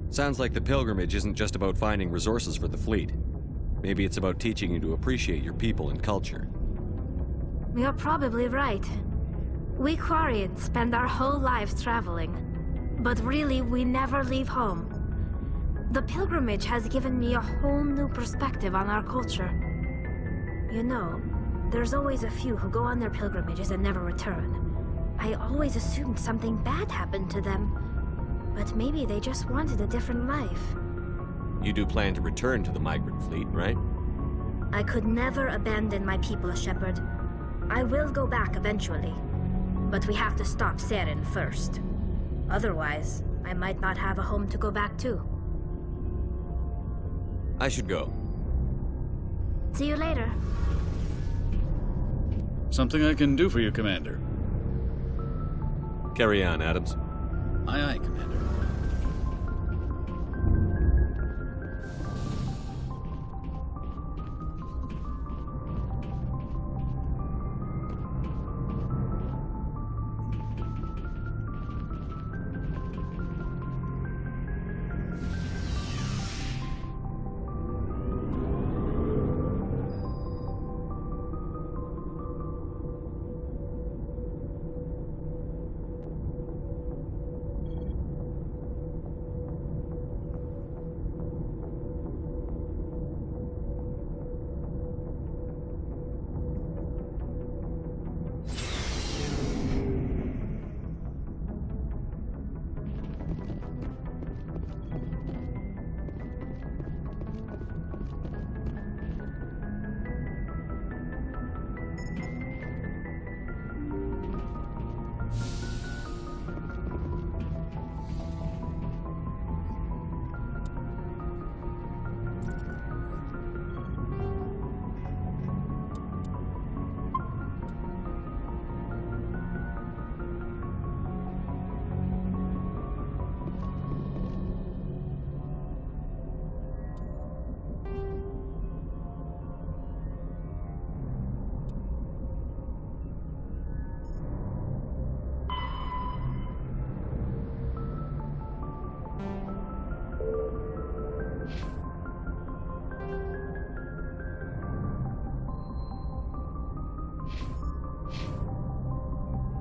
S4: Sounds like the pilgrimage isn't just about finding resources for the fleet. Maybe it's about teaching you to appreciate your people and culture.
S5: You're probably right. We Quarians spend our whole lives traveling, but really we never leave home. The pilgrimage has given me a whole new perspective on our culture. You know, there's always a few who go on their pilgrimages and never return. I always assumed something bad happened to them, but maybe they just wanted a different life.
S4: You do plan to return to the migrant fleet, right?
S5: I could never abandon my people, Shepard. I will go back eventually, but we have to stop Saren first. Otherwise, I might not have a home to go back to.
S4: I should go.
S5: See you later.
S22: Something I can do for you, Commander.
S4: Carry on, Adams.
S22: Aye, aye, Commander.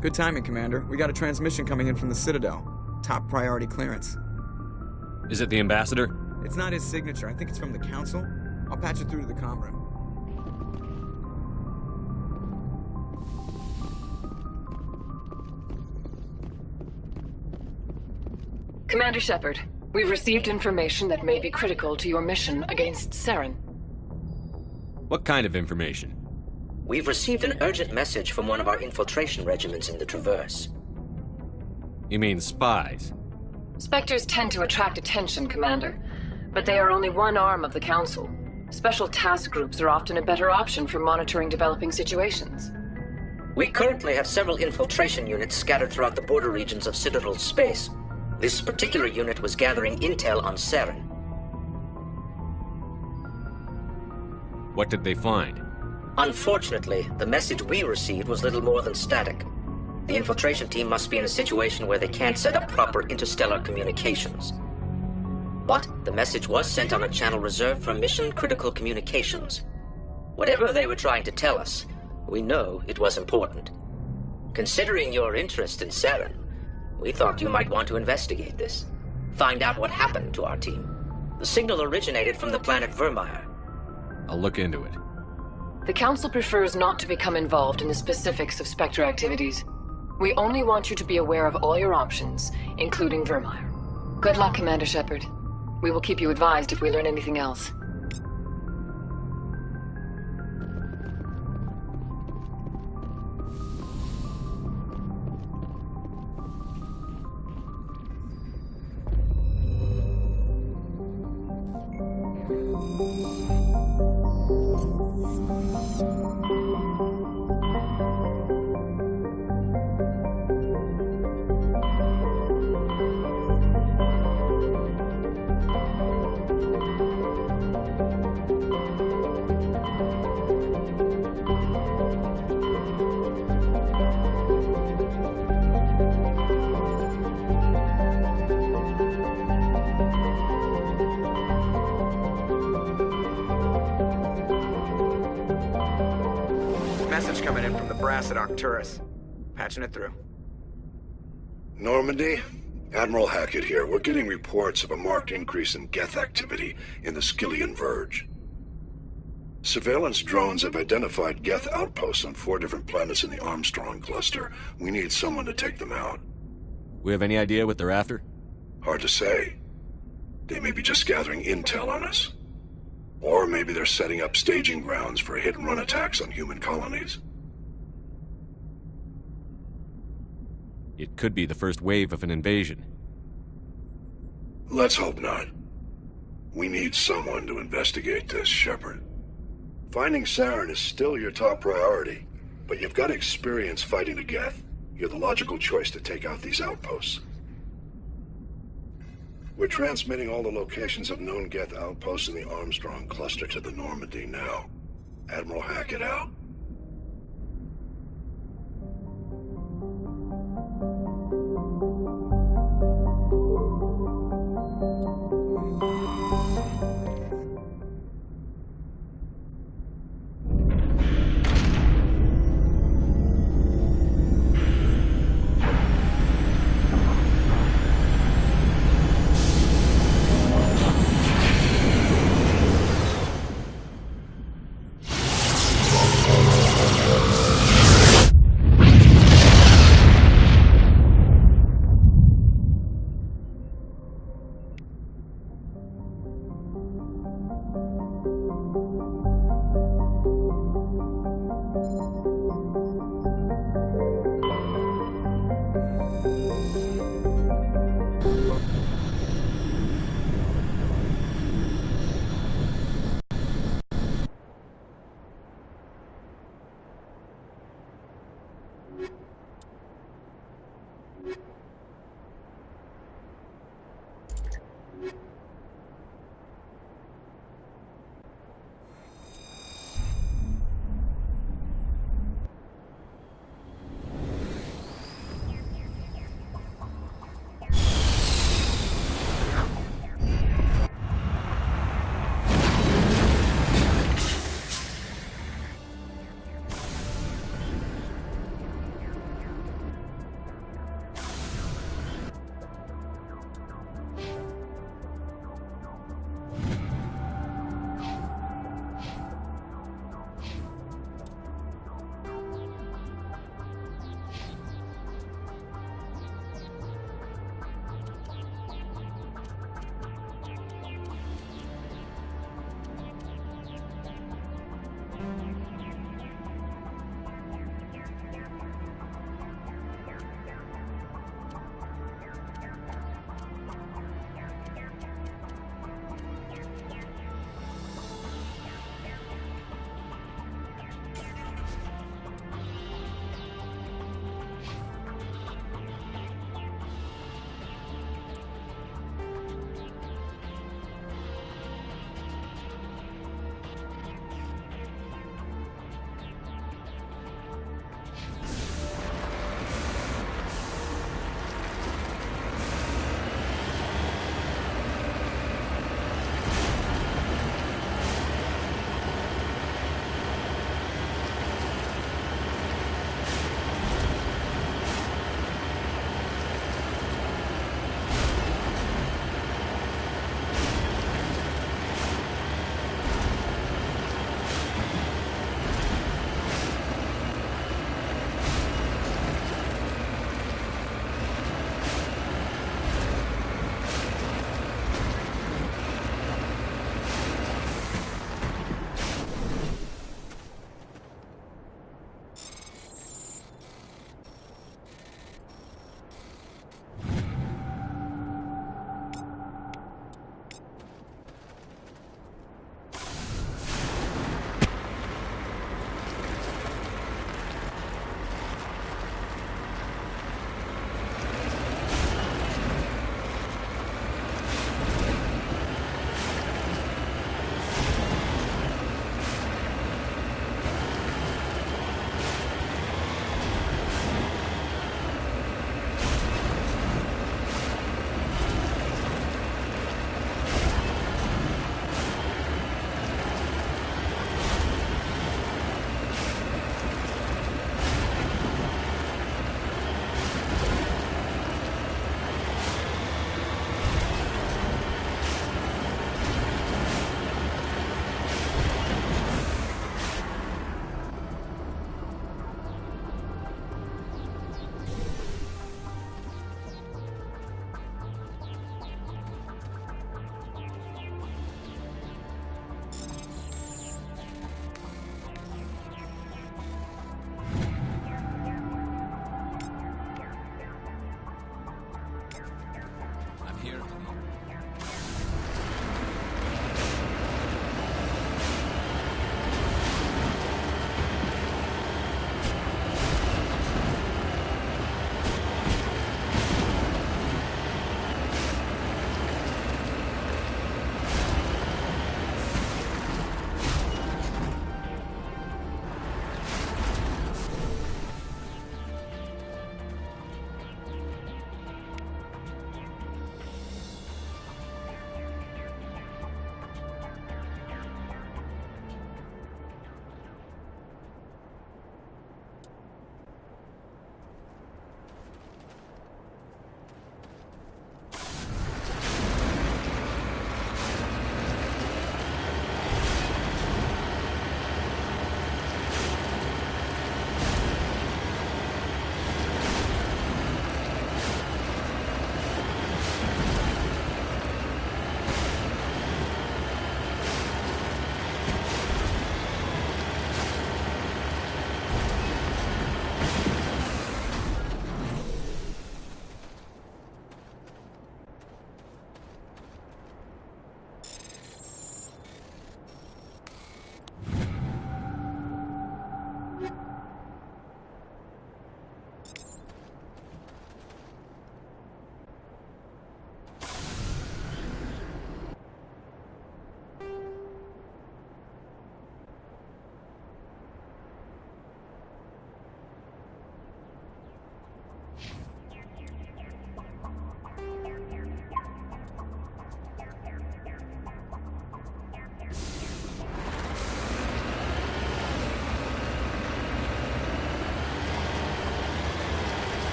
S16: Good timing, Commander. We got a transmission coming in from the Citadel. Top priority clearance.
S4: Is it the Ambassador?
S16: It's not his signature. I think it's from the Council. I'll patch it through to the comm room.
S14: Commander Shepard, we've received information that may be critical to your mission against Saren.
S4: What kind of information?
S17: We've received an urgent message from one of our infiltration regiments in the Traverse.
S4: You mean spies?
S14: Spectres tend to attract attention, Commander, but they are only one arm of the Council. Special task groups are often a better option for monitoring developing situations.
S17: We currently have several infiltration units scattered throughout the border regions of Citadel space. This particular unit was gathering intel on Saren.
S4: What did they find?
S17: Unfortunately, the message we received was little more than static. The infiltration team must be in a situation where they can't set up proper interstellar communications. But the message was sent on a channel reserved for mission-critical communications. Whatever they were trying to tell us, we know it was important. Considering your interest in Saren, we thought you might want to investigate this. Find out what happened to our team. The signal originated from the planet Vermeer.
S4: I'll look into it.
S14: The Council prefers not to become involved in the specifics of Spectre activities. We only want you to be aware of all your options, including Vermeer. Good luck, Commander Shepard. We will keep you advised if we learn anything else.
S16: Message coming in from the brass at Arcturus. Patching it through.
S6: Normandy? Admiral Hackett here. We're getting reports of a marked increase in Geth activity in the Skyllian Verge. Surveillance drones have identified Geth outposts on 4 different planets in the Armstrong cluster. We need someone to take them out.
S4: We have any idea what they're after?
S6: Hard to say. They may be just gathering intel on us. Or maybe they're setting up staging grounds for hit-and-run attacks on human colonies.
S4: It could be the first wave of an invasion.
S6: Let's hope not. We need someone to investigate this, Shepard. Finding Saren is still your top priority, but you've got experience fighting the Geth. You're the logical choice to take out these outposts. We're transmitting all the locations of known Geth outposts in the Armstrong cluster to the Normandy now. Admiral Hackett out.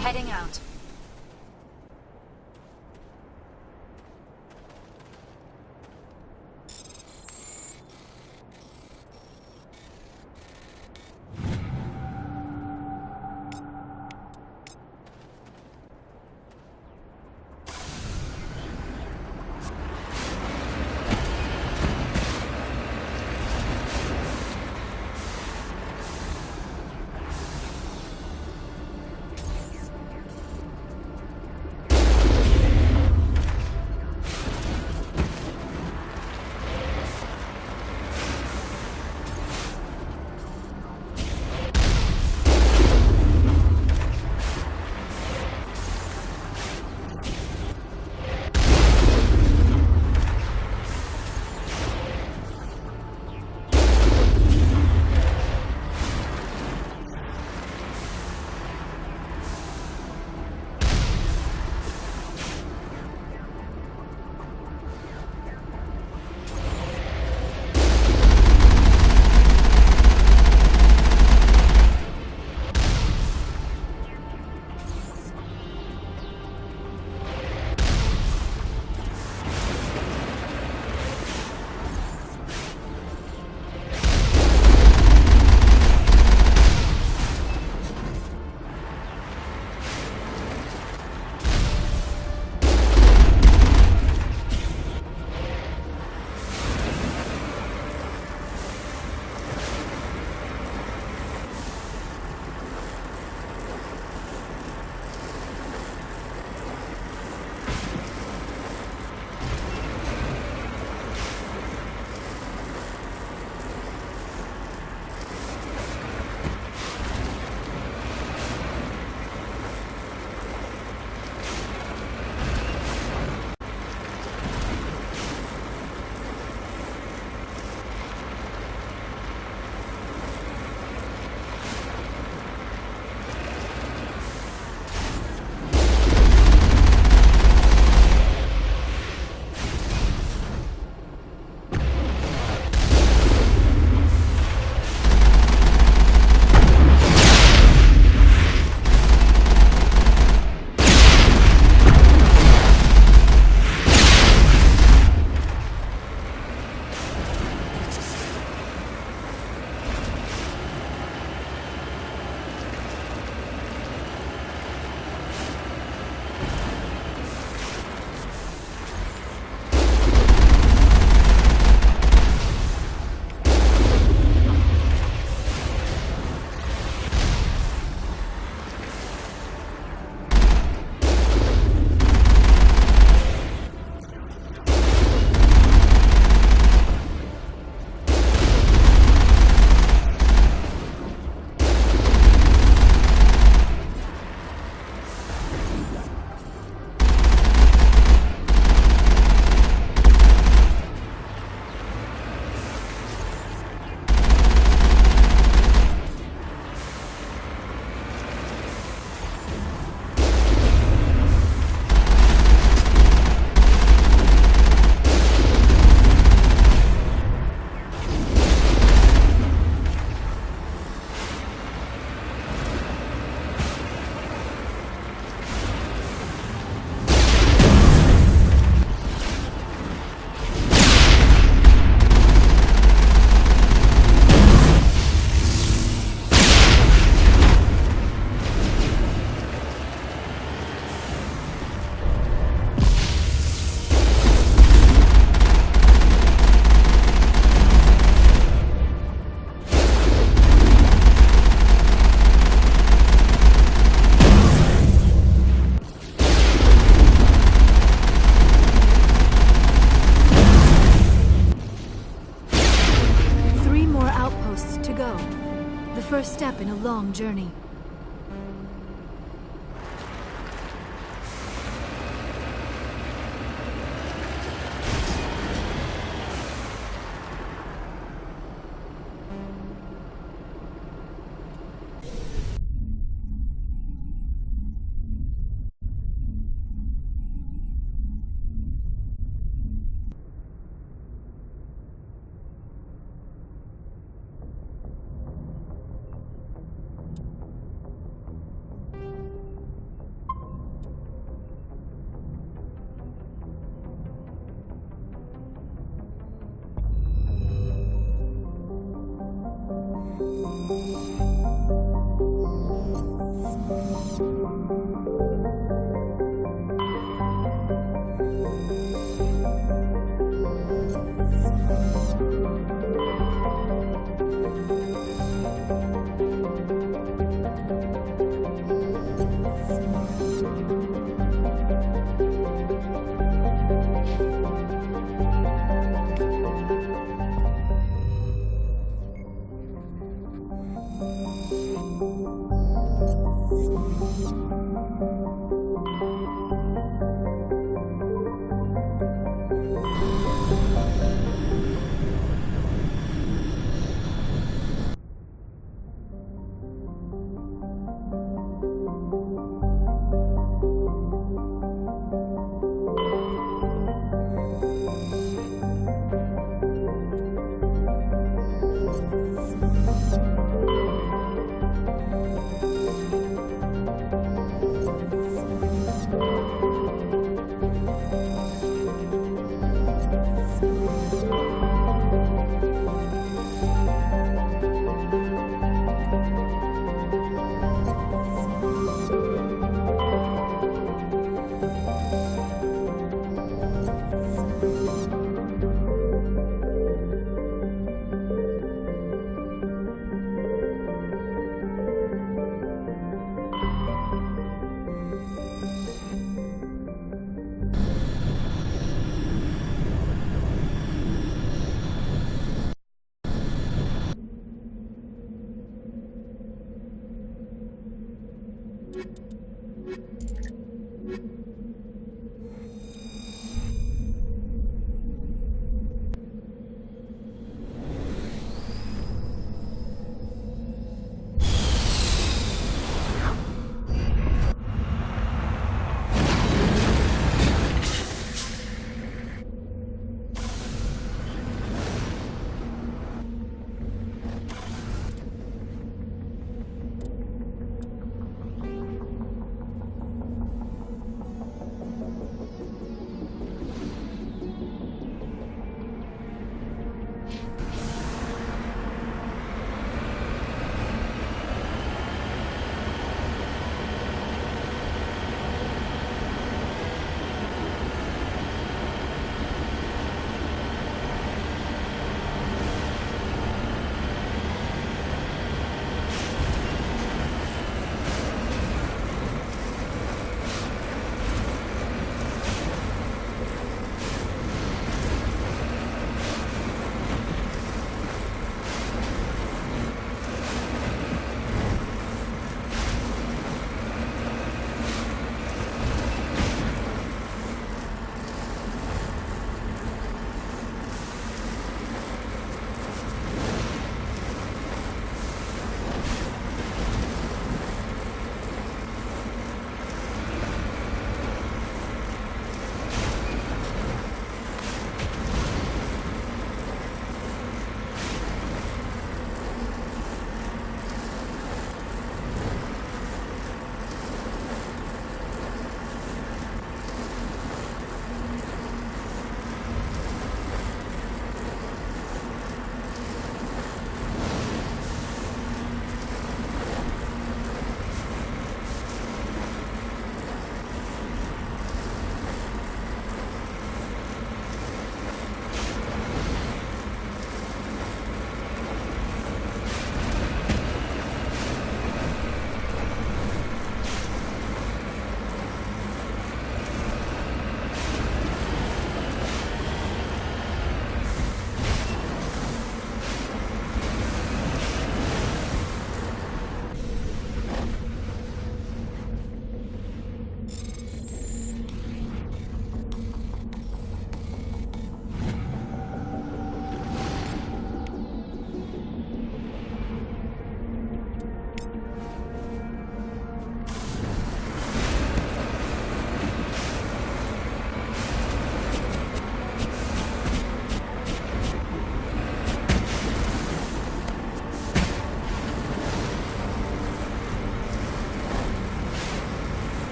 S13: Heading out.
S2: first step in a long journey.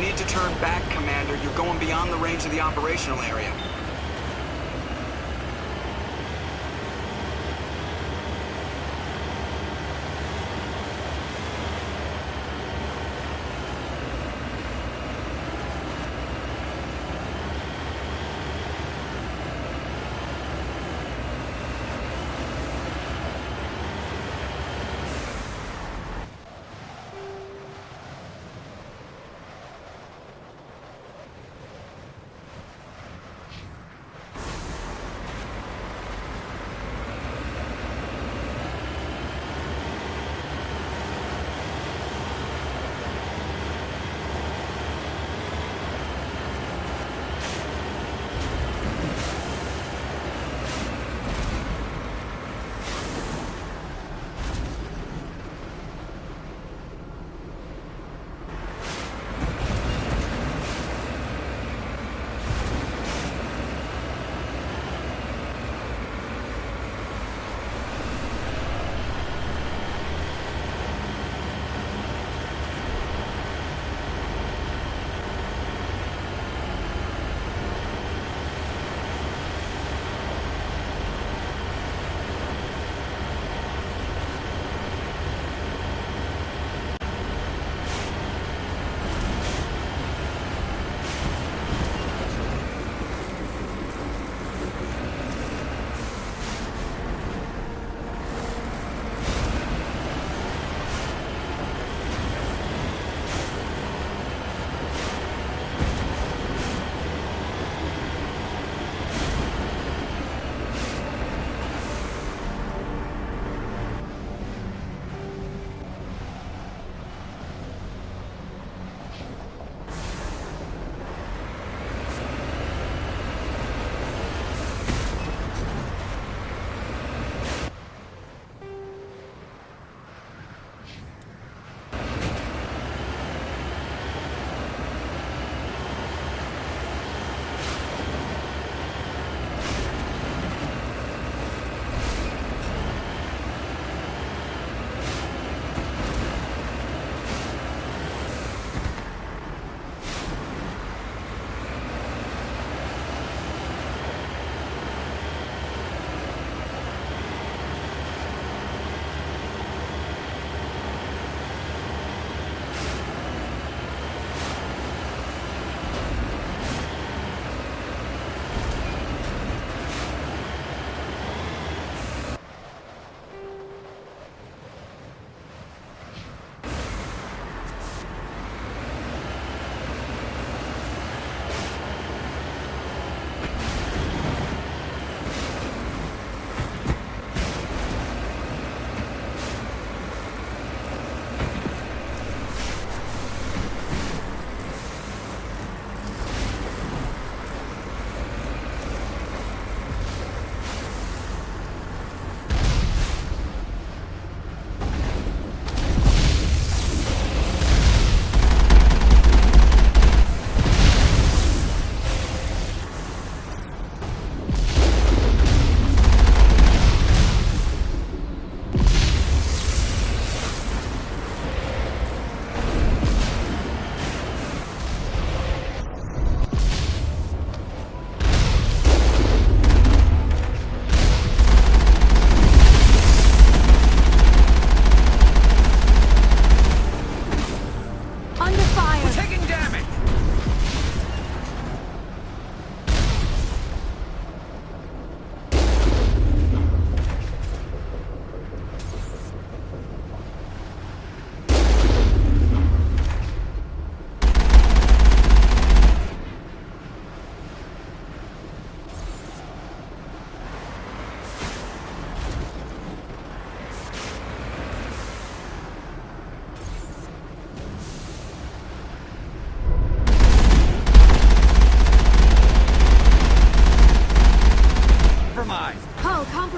S16: need to turn back, Commander. You're going beyond the range of the operational area.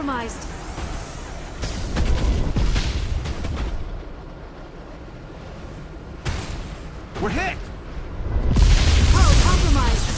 S2: compromised.
S11: We're hit!
S2: Hull compromised.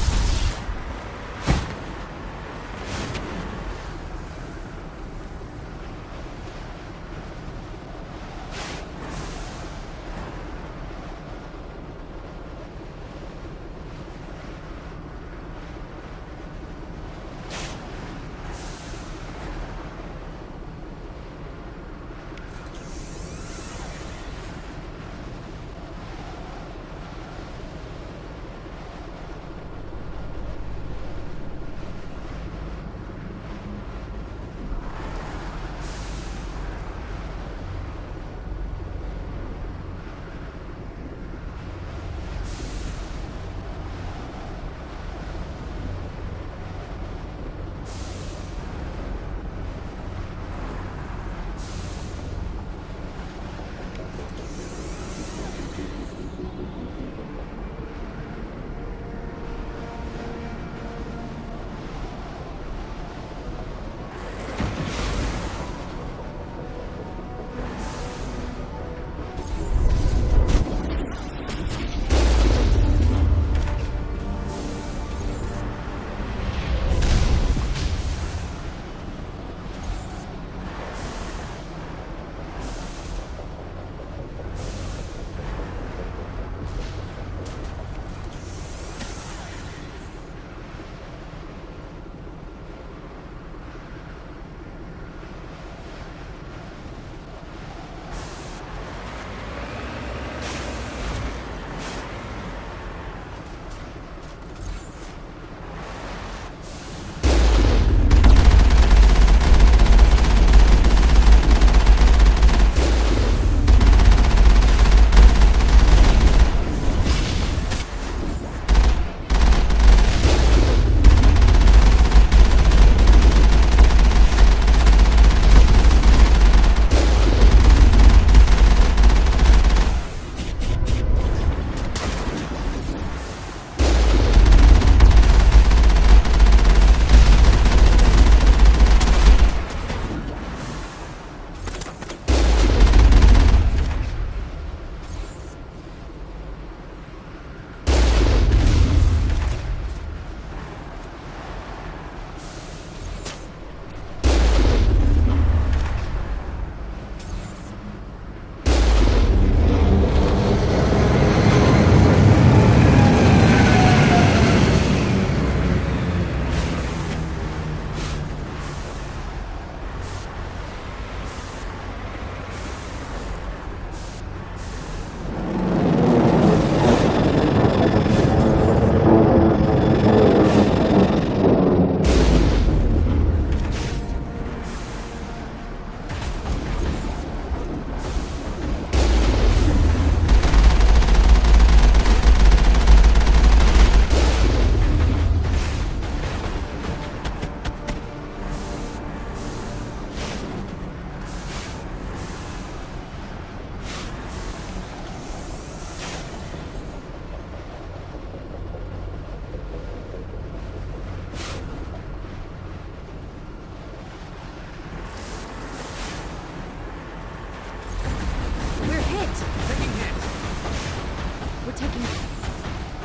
S15: taking...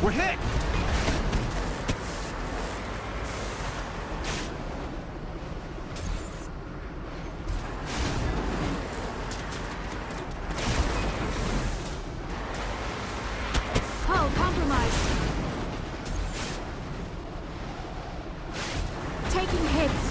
S11: We're hit!
S2: Hull compromised. Taking hits.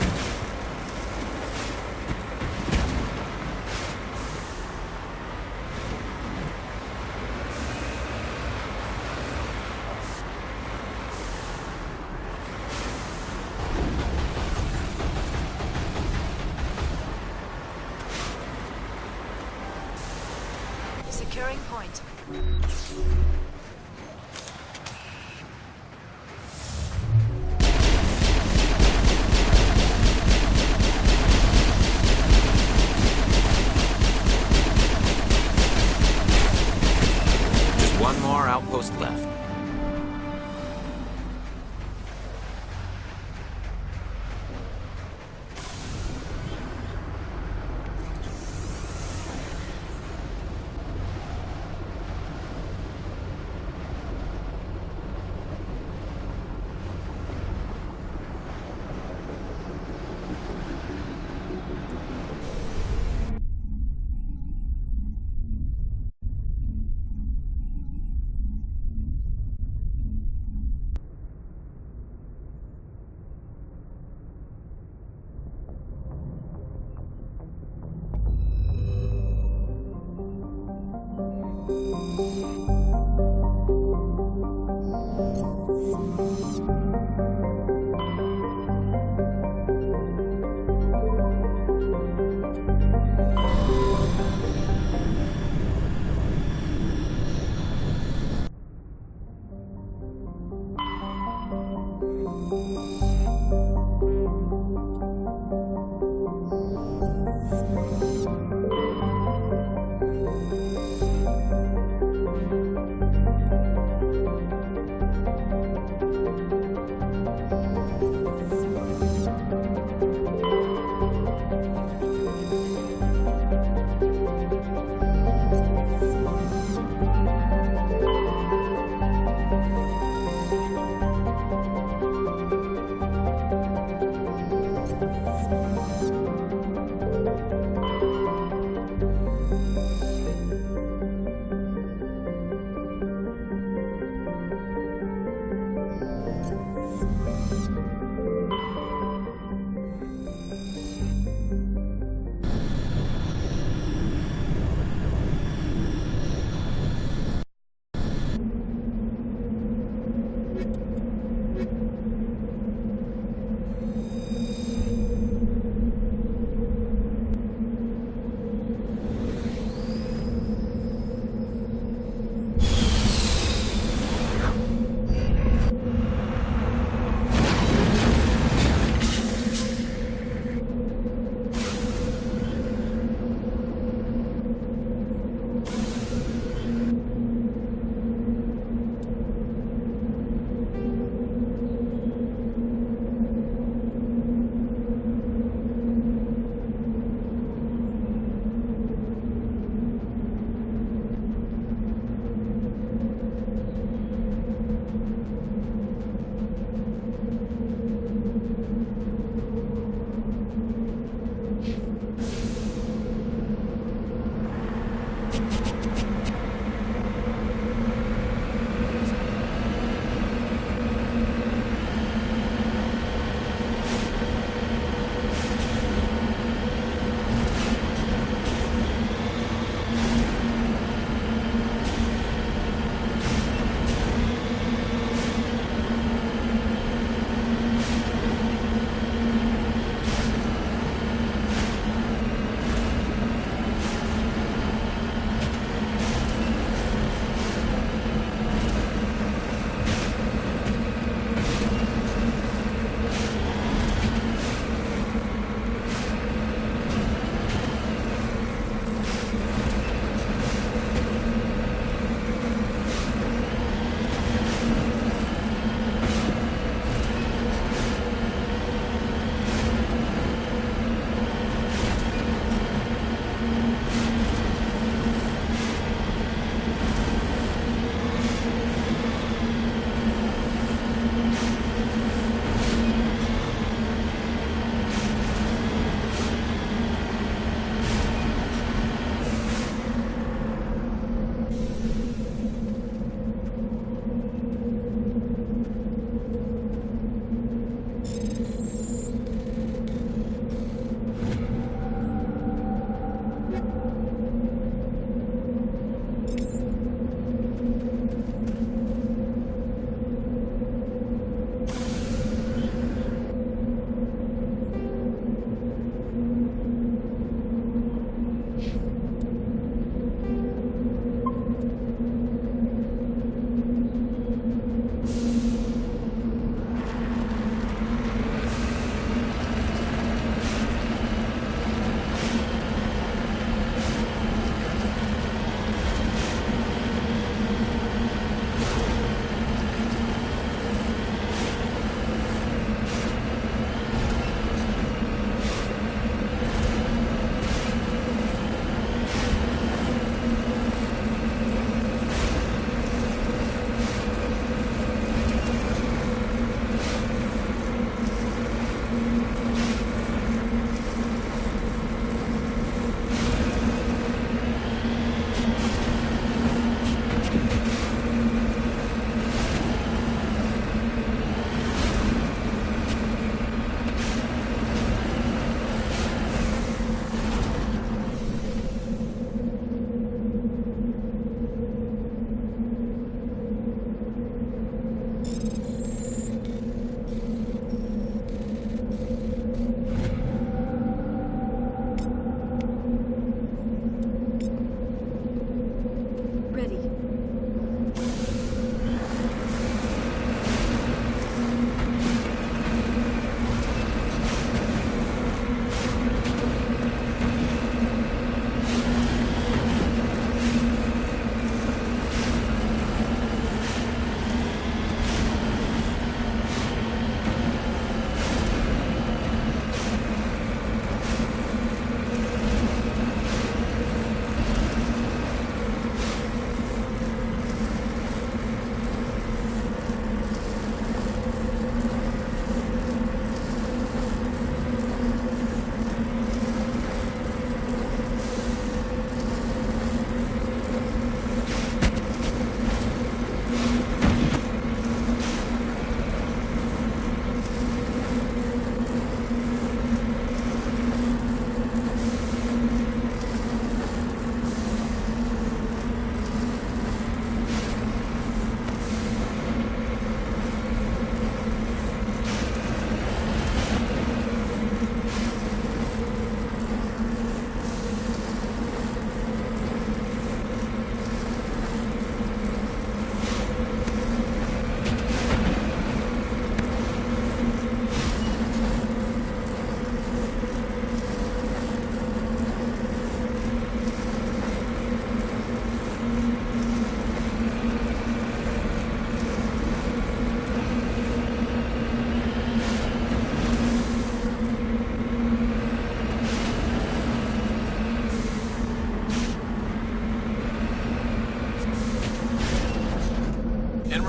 S15: Securing point.
S1: Just one more outpost left.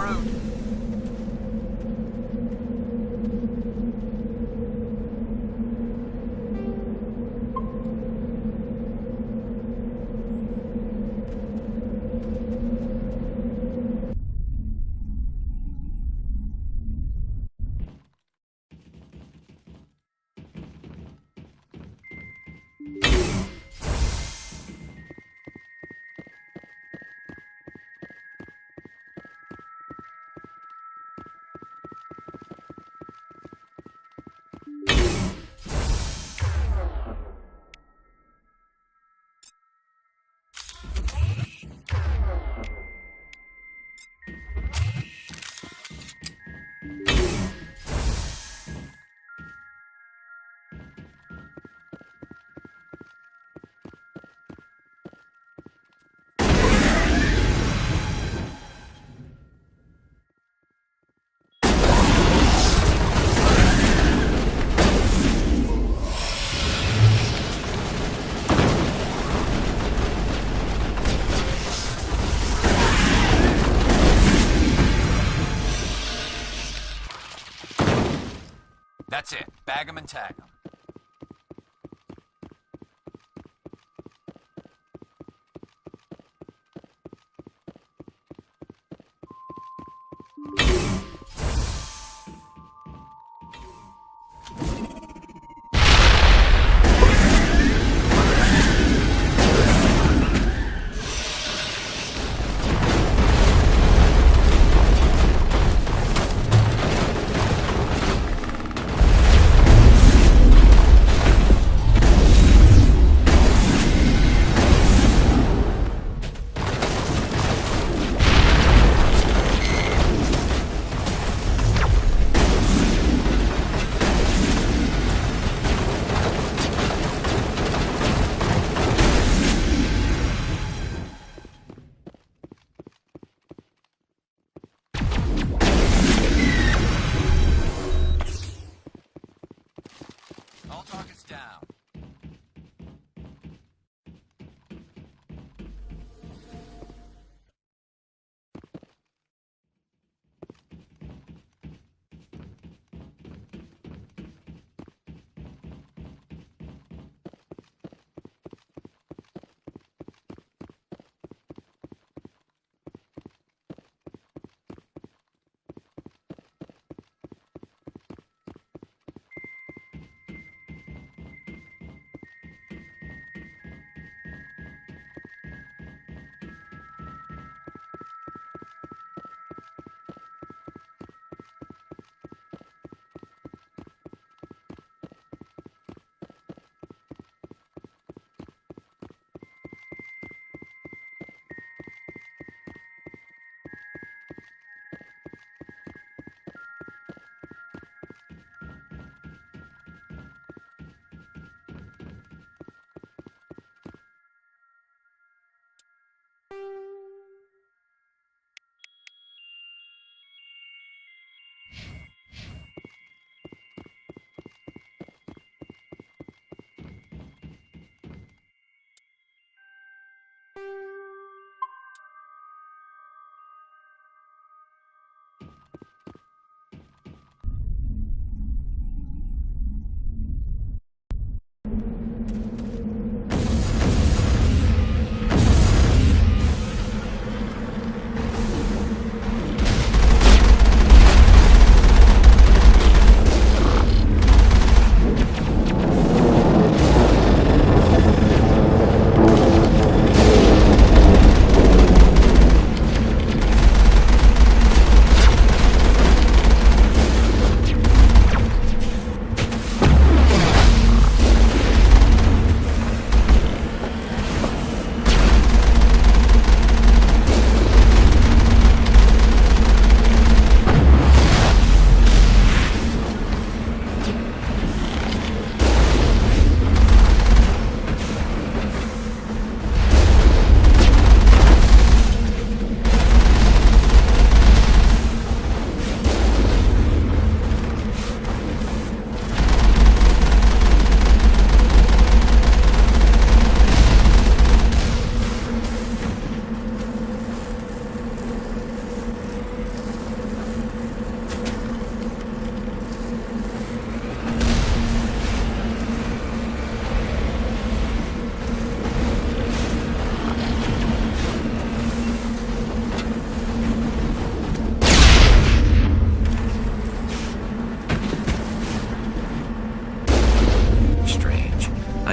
S16: route.
S10: That's it. Bag 'em and tag 'em.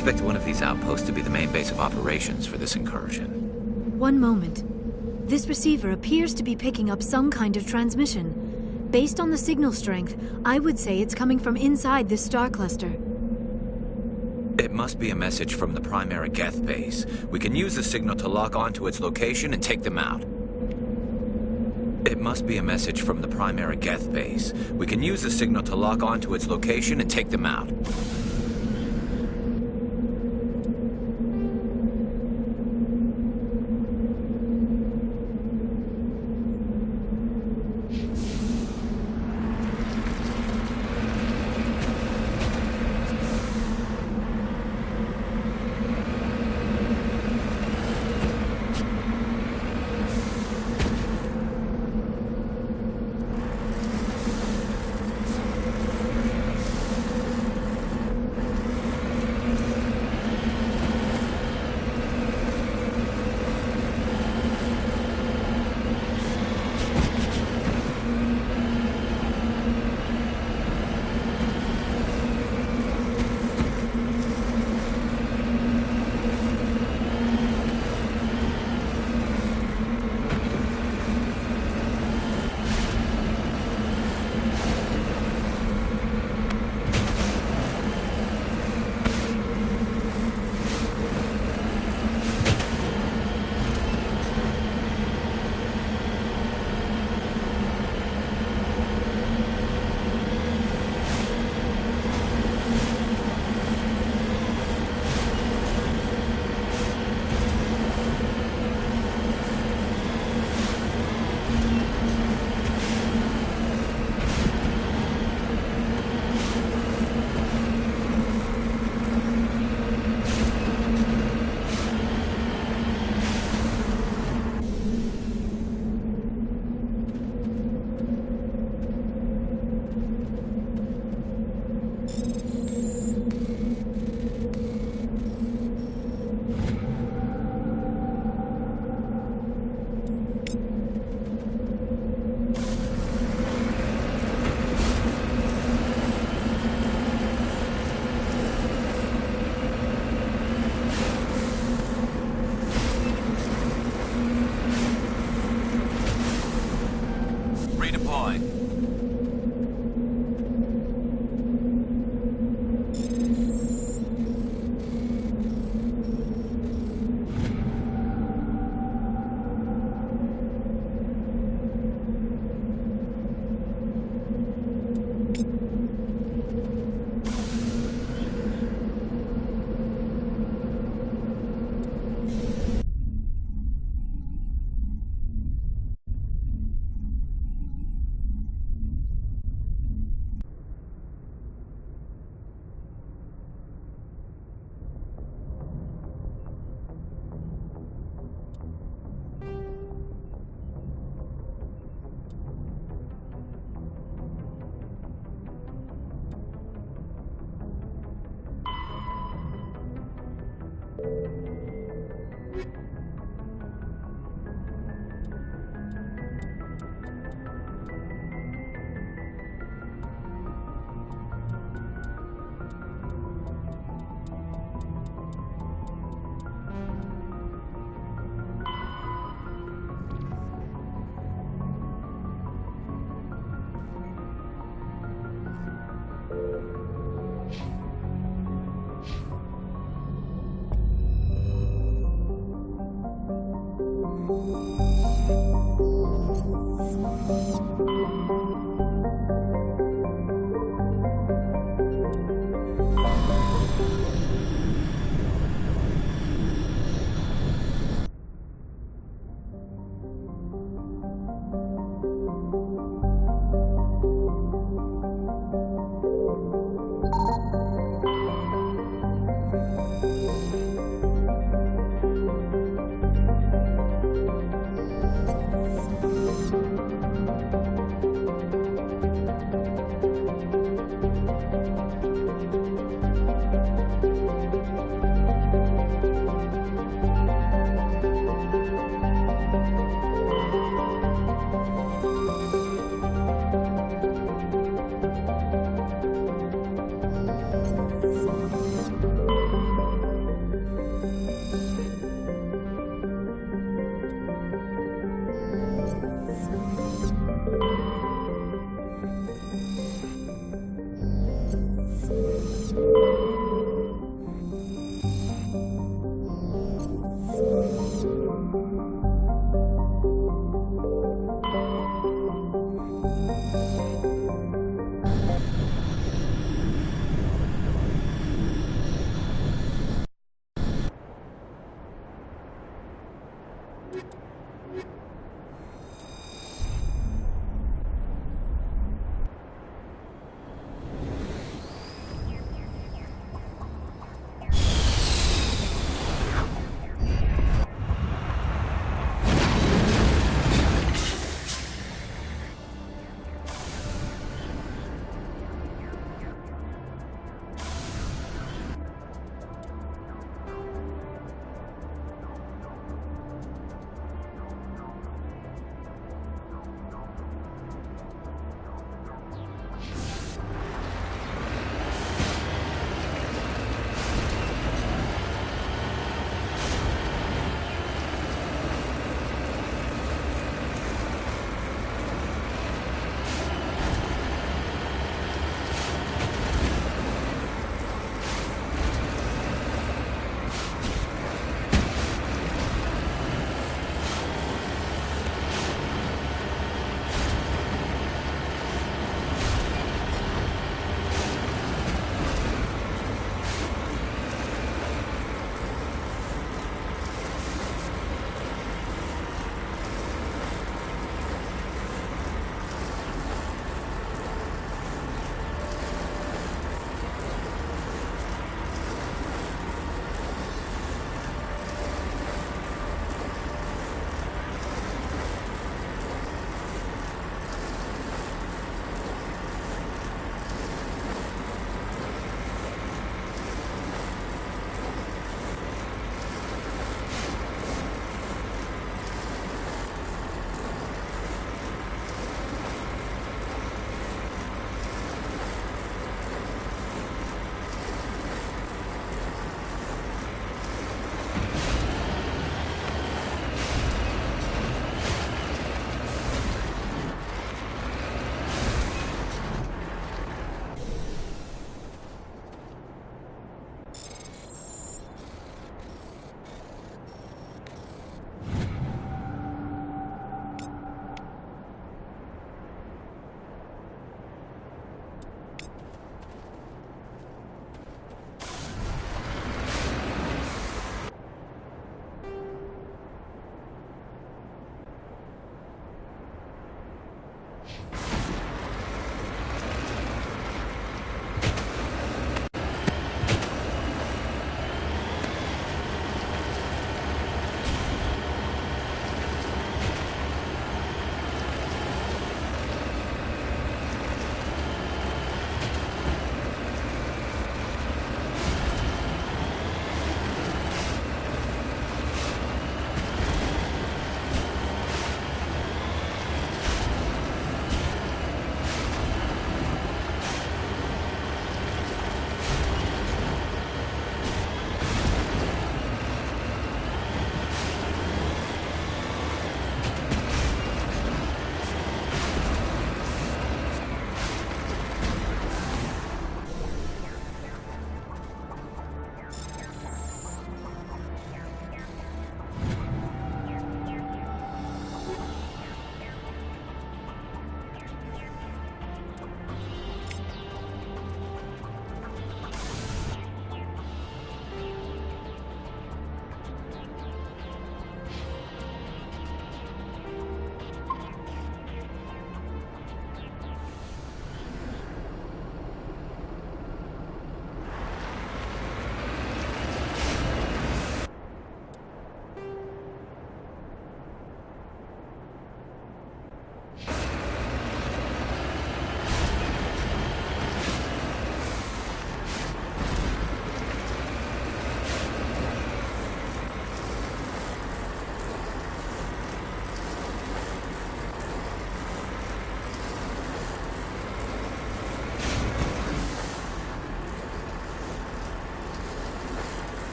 S1: expect one of these outposts to be the main base of operations for this incursion.
S2: One moment. This receiver appears to be picking up some kind of transmission. Based on the signal strength, I would say it's coming from inside this star cluster.
S1: It must be a message from the primary Geth base. We can use the signal to lock onto its location and take them out. It must be a message from the primary Geth base. We can use the signal to lock onto its location and take them out.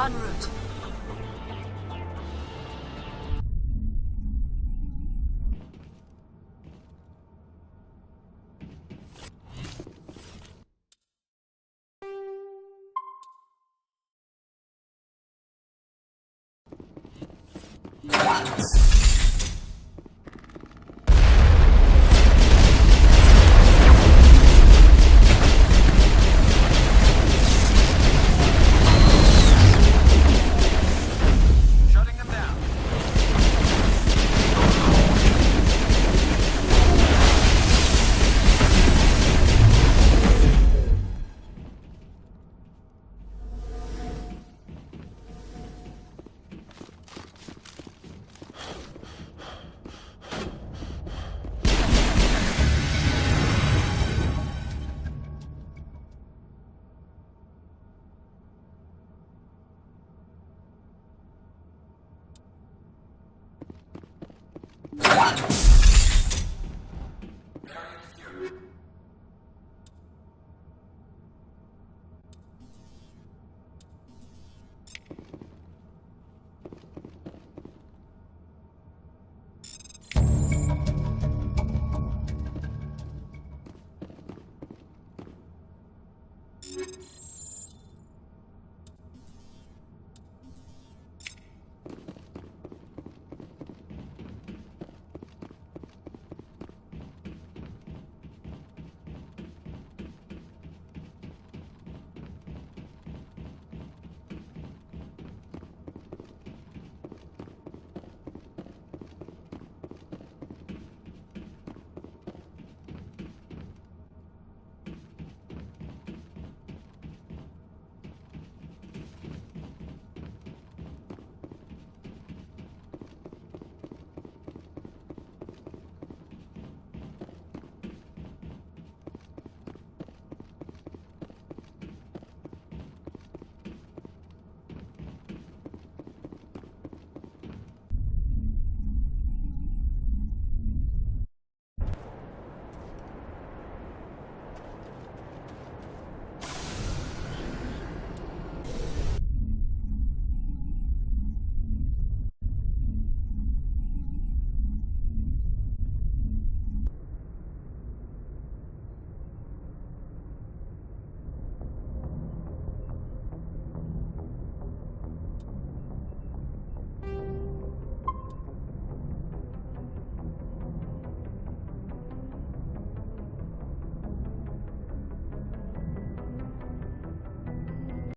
S13: En route.